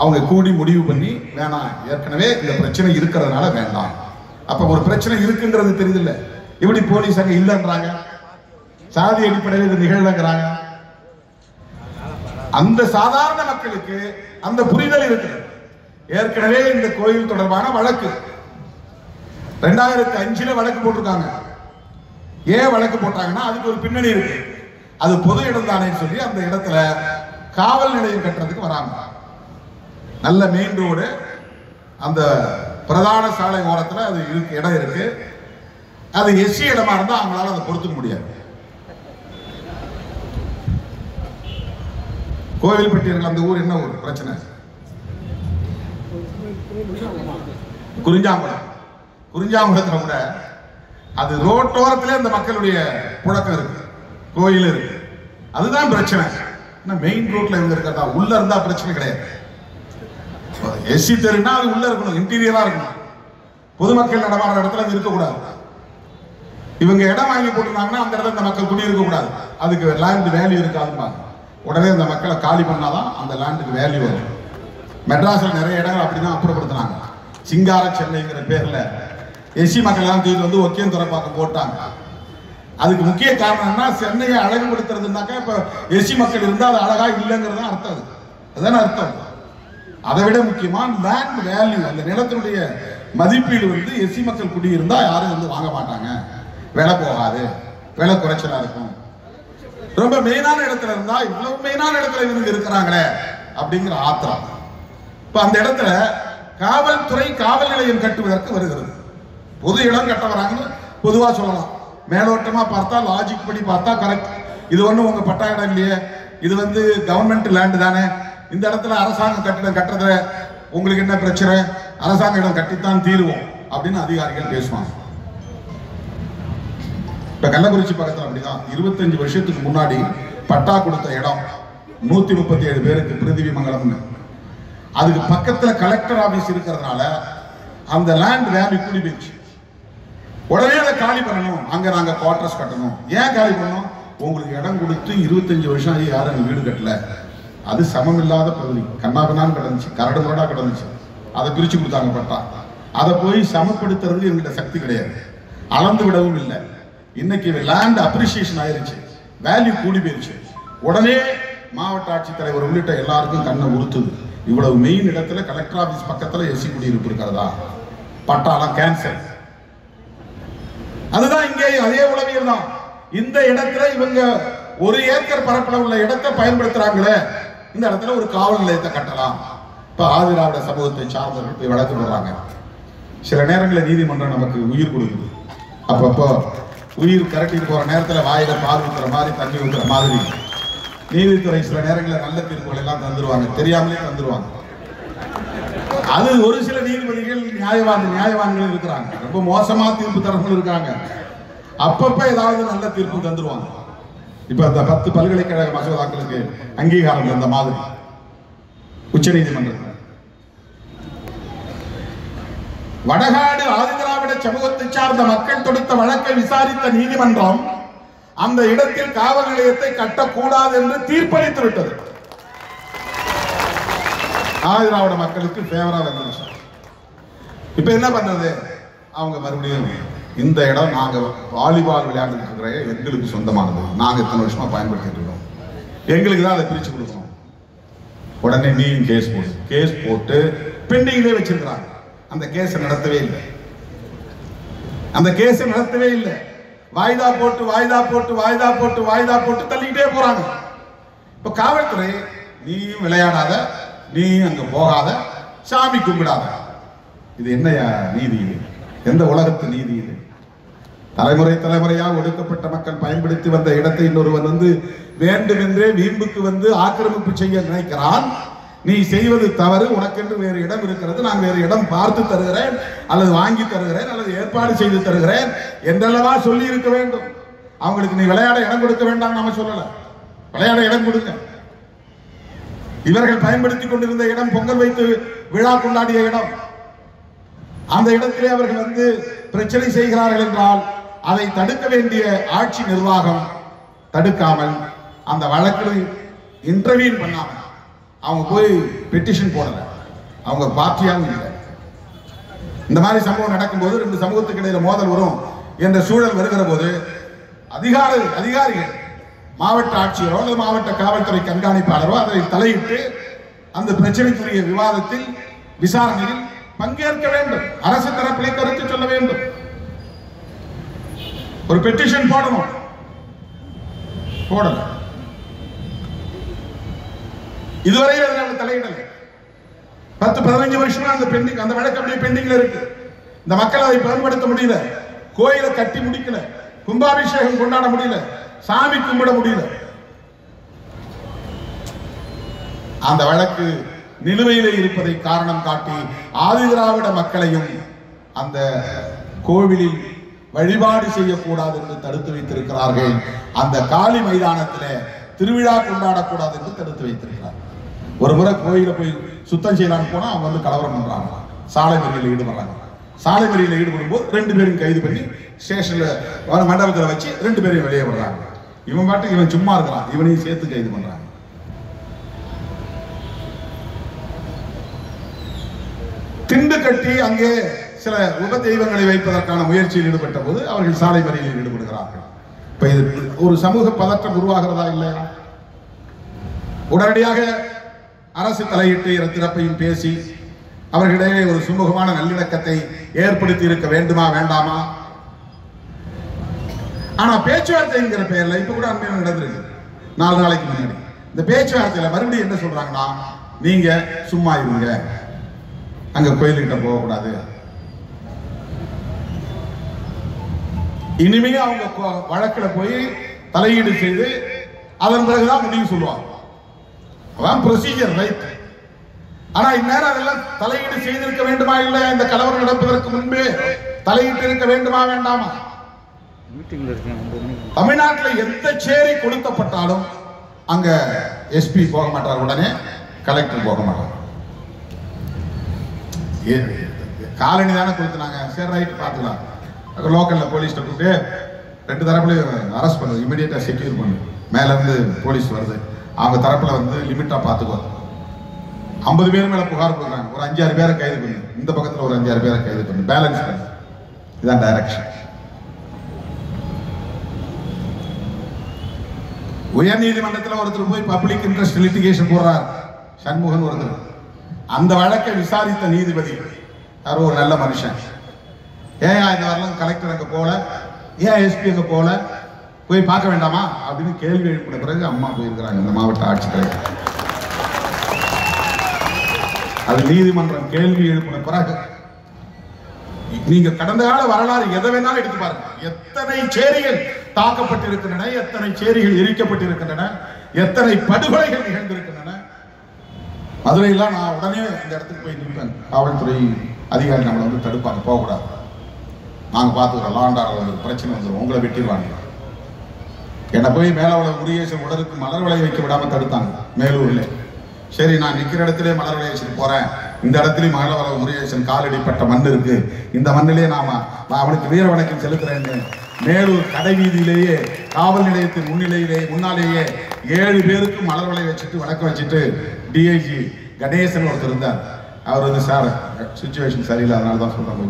அவங்க கூடி முடிவு பண்ணி வேணாம், ஏற்கனவே இந்த பிரச்சனை இருக்கிறதுனால வேண்டாம். அப்ப ஒரு பிரச்சனை இருக்குங்கிறது தெரியுதுல்ல, இப்படி போலீஸ் அங்க இல்லைன்றாங்க, சாதி அடிப்படையில் இது நிகழ்வுங்கிறாங்க. அந்த சாதாரண மக்களுக்கு அந்த புரிதல் இருக்கு. ஏற்கனவே இந்த கோயில் தொடர்பான வழக்கு 2005 வழக்கு போட்டிருக்காங்க. ஏன் வழக்கு போட்டாங்கன்னா அதுக்கு ஒரு பின்னணி இருக்கு. அது பொது இடம் தானே சொல்லி அந்த இடத்துல காவல் நிலையம் கட்டுறதுக்கு வராங்க. நல்ல மெயின் ரோடு, அந்த பிரதான சாலை ஓரத்தில் அது இடம் இருக்கு. அது எஸ்சி இடமா இருந்தா அவங்களால அதை பொறுத்துக்க முடியாது. கோவில்பட்டி அந்த ஊர் என்ன ஊர் பிரச்சனை? குறிஞ்சாங்குளம். குறிஞ்சாங்குளத்துல கூட அது ரோட்டோரத்திலே அந்த மக்களுடைய புழக்கம் இருக்கு, கோயில் இருக்கு. அதுதான் பிரச்சனை. மெயின் ரோட்ல இவங்க இருக்கிறதா, உள்ள இருந்தா பிரச்சனை கிடையாது. எஸ்சி தெருனா அது உள்ள இருக்கணும், இன்டீரியரா இருக்கணும். பொதுமக்கள் நடமாடுற இடத்துல அது இருக்கக்கூடாது. இவங்க இடம் வாங்கி போட்டுருந்தாங்கன்னா அந்த இடத்துல இந்த மக்கள் குடியிருக்க கூடாது, அதுக்கு லேண்ட் வேல்யூ இருக்காதுன்னு உடனே அந்த மக்களை காலி பண்ணாதான் அந்த லேண்டுக்கு வேல்யூ வரும். மெட்ராஸில் நிறைய இடங்கள் அப்படிதான் அப்புறப்படுத்தினாங்க. சிங்கார சென்னைங்கிற பேர்ல எஸ்சி மக்கள் எல்லாம் தூக்கி வந்து ஒக்கியம் துறைப்பாக்கம் போட்டாங்க. அதுக்கு முக்கிய காரணம் என்ன? சென்னையை அழகுபடுத்துறதுனாக்கா இப்ப எஸ்சி மக்கள் இருந்தால் அது அழகா இல்லைங்கிறது அர்த்தம். அதுதானே அர்த்தம். அதை விட முக்கியமா லேண்ட் வேல்யூ, அந்த நிலத்தினுடைய மதிப்பீடு வந்து எஸ்சி மக்கள் குடியிருந்தா யாரும் வந்து வாங்க மாட்டாங்க, விலை போகாது, விலை குறைச்சலா இருக்கும். ரொம்ப மெயினான இடத்துல இருந்தா இவ்வளவு மெயினான இடத்துல இவங்க இருக்கிறாங்களே அப்படிங்கிற ஆத்திரம். இப்ப அந்த இடத்துல காவல்துறை காவல் நிலையம் கட்டுவதற்கு வருகிறது. பொது இடம் கட்ட வராங்கன்னு பொதுவா சொல்லலாம். மேலோட்டமா பார்த்தா, லாஜிக் படி பார்த்தா கரெக்ட். இது ஒண்ணு உங்க பட்டா இடம் இல்லையே, இது வந்து கவர்மெண்ட் லேண்ட் தானே, இந்த இடத்துல அரசாங்கம் கட்டிடம் கட்டுறத உங்களுக்கு என்ன பிரச்சனை, அரசாங்க இடம் கட்டித்தான் தீருவோம் அப்படின்னு அதிகாரிகள் பேசுவாங்க. இப்ப கள்ளக்குறிச்சி பக்கத்தில் அப்படிதான் 25 வருஷத்துக்கு முன்னாடி பட்டா கொடுத்த இடம் 137 பேருக்கு பிருத்திவி மங்கலம்னு. அதுக்கு பக்கத்துல கலெக்டர் ஆபீஸ் இருக்கிறதுனால அந்த லேண்ட் வேல்யூ கூடி போயிடுச்சு. உடனே அதை காலி பண்ணணும், அங்க நாங்க குவார்டர்ஸ் கட்டணும். ஏன் காலி பண்ணணும்? உங்களுக்கு இடம் கொடுத்து 25 வருஷம் ஆகி யாரும் அங்க வீடு கட்டல, அது சமம் இல்லாத பகுதி, கண்ணாபின்னான்னு கிடந்துச்சு, கரடு முரடா கிடந்துச்சு. அதை பிரிச்சு கொடுத்தாங்க பட்டா. அதை போய் சமப்படுத்துறது எங்கள்கிட்ட சக்தி கிடையாது, அளந்து விடவும் இல்லை. இன்னைக்கு லேண்ட் அப்ரிசியேஷன் ஆயிருச்சு, வேல்யூ கூடி போயிருச்சு. உடனே மாவட்ட ஆட்சித்தலைவர் உள்ளிட்ட எல்லாருக்கும் கண்ணை உறுத்துது. இவ்வளவு மெயின் இடத்துல கலெக்டர் ஆபீஸ் பக்கத்துல எஸ்சி குடியிருப்பு இருக்கிறதா, பட்டாலாம் கேன்சல். அதுதான் இங்கே அதே உளவியல் தான். இந்த இடத்துல இவங்க 1 ஏக்கர் பரப்பளவு உள்ள இடத்தை பயன்படுத்துறாங்களே, இந்த இடத்துல ஒரு காவல் நிலையத்தை கட்டலாம். இப்ப ஆதிராவிட சமூகத்தை சார்ந்தவர்கள் போய் வழக்கு போடுறாங்க. சில நேரங்களில் நீதிமன்றம் நமக்கு உயிர் கொடுக்குது. அப்பப்போ உயிர் கரட்டிட்டு போற நேரத்துல வாயில பால் ஊத்துற மாதிரி, தண்ணி ஊத்துற மாதிரி நீதித்துறை சில நேரங்களில் நல்ல தீர்ப்புகள் எல்லாம் தந்துருவாங்க, தெரியாமலே தந்துருவாங்க. அது ஒரு சில நீதிபதிகள் நியாயவான்கள் இருக்கிறாங்க, ரொம்ப மோசமா தீர்ப்பு தரவங்க இருக்காங்க. அப்பப்ப ஏதாவது நல்ல தீர்ப்பு தந்துருவாங்க. இப்ப அந்த 10 பல்கலைக்கழக மசோதாக்களுக்கு அங்கீகாரம் தந்த மாதிரி உச்ச நீதிமன்றம். வடகாடு ஆதிதிராவிட சமூகத்தை சார்ந்த மக்கள் தொடுத்த வழக்கை விசாரித்த நீதிமன்றம் அந்த இடத்தில் காவல் நிலையத்தை கட்டக்கூடாது என்று தீர்ப்பளித்து விட்டது. ஆதிராவிட மக்களுக்கு ஃபேவரா வந்துருச்சு. இப்ப என்ன பண்றது? அவங்க மறுபடியும் இந்த இடம் நாங்க வாலிபால் விளையாண்டுட்டு இருக்கிற எங்களுக்கு சொந்தமானது, நாங்க இத்தனை வருஷமா பயன்படுத்திட்டு இருக்கோம், எங்களுக்கு தான் அதை பிரிச்சு கொடுக்கணும். உடனே நீயும் கேஸ் போட்டு பெண்டிங்லேயே வச்சிருக்கிறாங்க. அந்த கேஸ் நடத்தவே இல்லை. வாய்தா போட்டு தள்ளிக்கிட்டே போறாங்க. இப்ப காவல்துறை, நீயும் விளையாடாத, நீயும் அங்க போகாத, சாமி கும்பிடாத. இது என்ன நீதி? எந்த உலகத்து நீதி இது? தலைமுறையாக ஒடுக்கப்பட்ட மக்கள் பயன்படுத்தி வந்த இடத்தை இன்னொருவன் வந்து வேண்டுமென்றே வீம்புக்கு வந்து ஆக்கிரமிப்பு செய்ய நினைக்கிறான். நீ செய்வது தவறு, உனக்கென்று வேறு இடம் இருக்கிறது, நான் வேறு இடம் பார்த்து தருகிறேன், அல்லது வாங்கி தருகிறேன், அல்லது ஏற்பாடு செய்து தருகிறேன் என்றல்லவா சொல்லி இருக்க வேண்டும். அவங்களுக்கு நீ விளையாட இடம் கொடுக்க வேண்டாம் நாம சொல்லல, விளையாட இடம் கொடுங்க. இவர்கள் பயன்படுத்தி கொண்டிருந்த இடம் பொங்கல் வைத்து விழா கொண்டாடிய இடம். அந்த இடத்திலே அவர்கள் வந்து பிரச்சனை செய்கிறார்கள் என்றால் அதை தடுக்க வேண்டிய ஆட்சி நிர்வாகம் தடுக்காமல், அந்த வழக்கில் இன்டர்வியூன் பண்ணாம, அவங்க போய் பெட்டிஷன் போடல, அவங்க பார்ட்டியாகவும் இல்லை. இந்த மாதிரி சம்பவம் நடக்கும்போது ரெண்டு சமூகத்துக்கு இடையில மோதல் வரும் என்ற சூழல் வருகிற போது அதிகாரிகள், மாவட்ட ஆட்சியரோ அல்லது மாவட்ட காவல்துறை கண்காணிப்பாளரோ அதை தலையிட்டு அந்த பிரச்சனைக்குரிய விவாதத்தில் விசாரணையில் பங்கேற்க வேண்டும். அரசு தரப்பிலே கருத்து சொல்ல வேண்டும். ஒரு பெட்டிஷன் போடணும், போடல. இதுவரை தலையிடலை. 10-15 வருஷமா அந்த பெண்டிங், அந்த வழக்கு அப்படியே பெண்டிங்ல இருக்கு. இந்த மக்கள் அதை பயன்படுத்த முடியல, கோயிலை கட்டி முடிக்கல, கும்பாபிஷேகம் கொண்டாட முடியல, சாமி கும்பிட முடியல. அந்த வழக்கு நிலுவையிலே இருப்பதை காரணம் காட்டி ஆதிதிராவிட மக்களையும் அந்த கோவிலில் வழிபாடு செய்யக்கூடாது என்று தடுத்து வைத்திருக்கிறார்கள். அந்த காளி மைதானத்திலே திருவிழா கொண்டாடக்கூடாது என்று தடுத்து வைத்திருக்கிறார்கள். ஒரு முறை கோயில போய் சுத்தம் செய்யலான்னு போனா அவங்க வந்து கலவரம் பண்றாங்க, சாலை மறியலில் ஈடுபடுறாங்க. சாலை மறியலில் ஈடுபடும் போது 2 பேரையும் கைது பண்ணி ஸ்டேஷன்ல மண்டபத்தில் வச்சு 2 பேரையும் வெளியே விடுறாங்க. இவன் பாட்டு இவன் சும்மா இருக்கிறான், இவனையும் சேர்த்து கைது பண்றாங்க. திண்டு கட்டி அங்கே சில உப தெய்வங்களை வைப்பதற்கான முயற்சியில் ஈடுபட்ட போது அவர்கள் சாலை மறியலில் ஈடுபடுகிறார்கள். இப்ப இது ஒரு சமூக பதற்றம் உருவாகிறதா இல்லையா? உடனடியாக அரசு தலையிட்டு திறப்பையும் பேசி அவர்களிடையே ஒரு சுமூகமான நல்லிணக்கத்தை ஏற்படுத்தி இருக்க வேண்டுமா வேண்டாமா? ஆனா பேச்சுவார்த்தைங்கிற பெயர்ல இப்ப கூட அண்மையில் நடந்திருக்கு. 4 நாளைக்கு முன்னாடி இந்த பேச்சுவார்த்தையில மறுபடியும் என்ன சொல்றாங்கன்னா, நீங்க சும்மா இருங்க, அங்க கோயிலுக்கிட்ட போகக்கூடாது, இனிமே அவங்க வழக்கில் போய் தலையீடு செய்து அதன் பிறகுதான் முடிவு சொல்லுவாங்க. அதான் ப்ரொசீஜர், ரைட். ஆனா இந்நேரம் அதெல்லாம் தலையீடு செய்திருக்க வேண்டுமா இல்லையா? இந்த கலவரம் நடப்பதற்கு முன்பே தலையிட்டு இருக்க வேண்டுமா வேண்டாமா? தமிழ்நாட்டில் எந்த சேரி கொடுக்கப்பட்டாலும் அங்க எஸ்பி போக மாட்டார், உடனே கலெக்டர் போக மாட்டார். காலனி தானே கொடுத்துனாங்க, சரி ரைட் பார்த்துக்கலாம். லோக்கல்ல போலீஸ்ட கூப்பிட்டு 2 தரப்புலையும் அரெஸ்ட் பண்ணுது, இமீடியட்டா செக்யூர் பண்ணு, மேல இருந்து போலீஸ் வருது, அவங்க தரப்புல வந்து லிமிட்டா பார்த்துக்கோ. 50 பேர் மேல புகார் கொடுக்குறாங்க, ஒரு 5-6 பேரை கைது பண்ணு, இந்த பக்கத்துல ஒரு 5-6 பேரை கைது பண்ணு, பேலன்ஸ் பண்ணு. இதுதான் டைரக்ஷன். உயர் நீதிமன்றத்தில் ஒருத்தர் போய் பப்ளிக் இன்ட்ரெஸ்ட் லிட்டிகேஷன் போடுறார், சண்முகன் ஒருத்தர். அந்த வழக்கை விசாரித்த நீதிபதி யாரோ ஒரு நல்ல மனுஷன், ஏன் இந்த வரலாம் கலெக்டர் அங்க போல, ஏன் எஸ்பி அங்க போல, போய் பார்க்க வேண்டாமா அப்படின்னு கேள்வி எழுப்பின பிறகு அம்மா போயிருக்கிறாங்க இந்த மாவட்ட ஆட்சித்தலைவர். அது நீதிமன்றம் கேள்வி எழுப்பின பிறகு. நீங்க கடந்த கால வரலாறு எதை வேணாலும் எடுத்து பாருங்க, எத்தனை சேரிகள் தாக்கப்பட்டிருக்கின்றன, எத்தனை சேரிகள் எரிக்கப்பட்டிருக்கின்றன, எத்தனை படுகொலைகள் நிகழ்ந்திருக்கின்றன. மதுரையெல்லாம் நான் உடனே இந்த இடத்துக்கு போய் நிற்பேன், காவல்துறை அதிகாரி நம்மளை வந்து தடுப்பாங்க, போகக்கூடாது, நாங்க பார்த்துக்கிறோம், லாண்டாட பிரச்சனை வந்துடும், உங்களை வெட்டிடுவாங்க. என்னை போய் மேலவள முருகேசன் உடலுக்கு மலர் விளைய வைக்க விடாம தடுத்தாங்க மேலூர்ல. சரி, நான் நிற்கிற இடத்திலே மலர் விளைய வச்சுட்டு போறேன், இந்த இடத்துலயும் மேலவள முருகேசன் காலடிப்பட்ட மண் இருக்கு, இந்த மண்ணிலே நான் அவனுக்கு வீர வணக்கம் செலுத்துறேன்னு மேலூர் கடை வீதியிலேயே காவல் நிலையத்தின் முன்னாலேயே 7 பேருக்கு மலர் வளை வச்சுட்டு வணக்கம் வச்சுட்டு டிஐஜி கணேசன் ஒருத்தர் இருந்தார். அவர் வந்து சார் சுச்சுவேஷன் சரியில்லை, அதனால தான் சொல்றாங்க.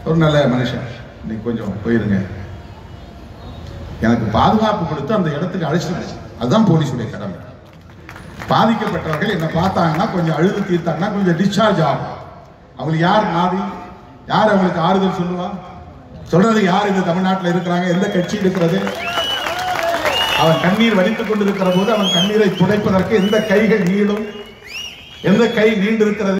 ஒரு நல்ல மனுஷன், இன்னைக்கு கொஞ்சம் போயிருங்க, எனக்கு பாதுகாப்பு கொடுத்து அந்த இடத்துக்கு அழைச்சிட்டு, அதுதான் போலீஸுடைய கடமை. பாதிக்கப்பட்டவர்கள் என்ன பார்த்தாங்கன்னா கொஞ்சம் அழுது தீர்த்தாங்கன்னா கொஞ்சம் டிஸ்சார்ஜ் ஆகும். அவங்களுக்கு யார் நாதி, யார் அவங்களுக்கு ஆறுதல் சொல்லுவா? சொல்றது யார்? இந்த தமிழ்நாட்டில் இருக்கிறாங்க, எந்த கட்சி இருக்கிறது? அவன் கண்ணீர் வடித்துக் கொண்டிருக்கிற போது அவன் கண்ணீரை துடைப்பதற்கு எந்த கைகள் நீளும், எந்த கை நீண்டிருக்கிறது?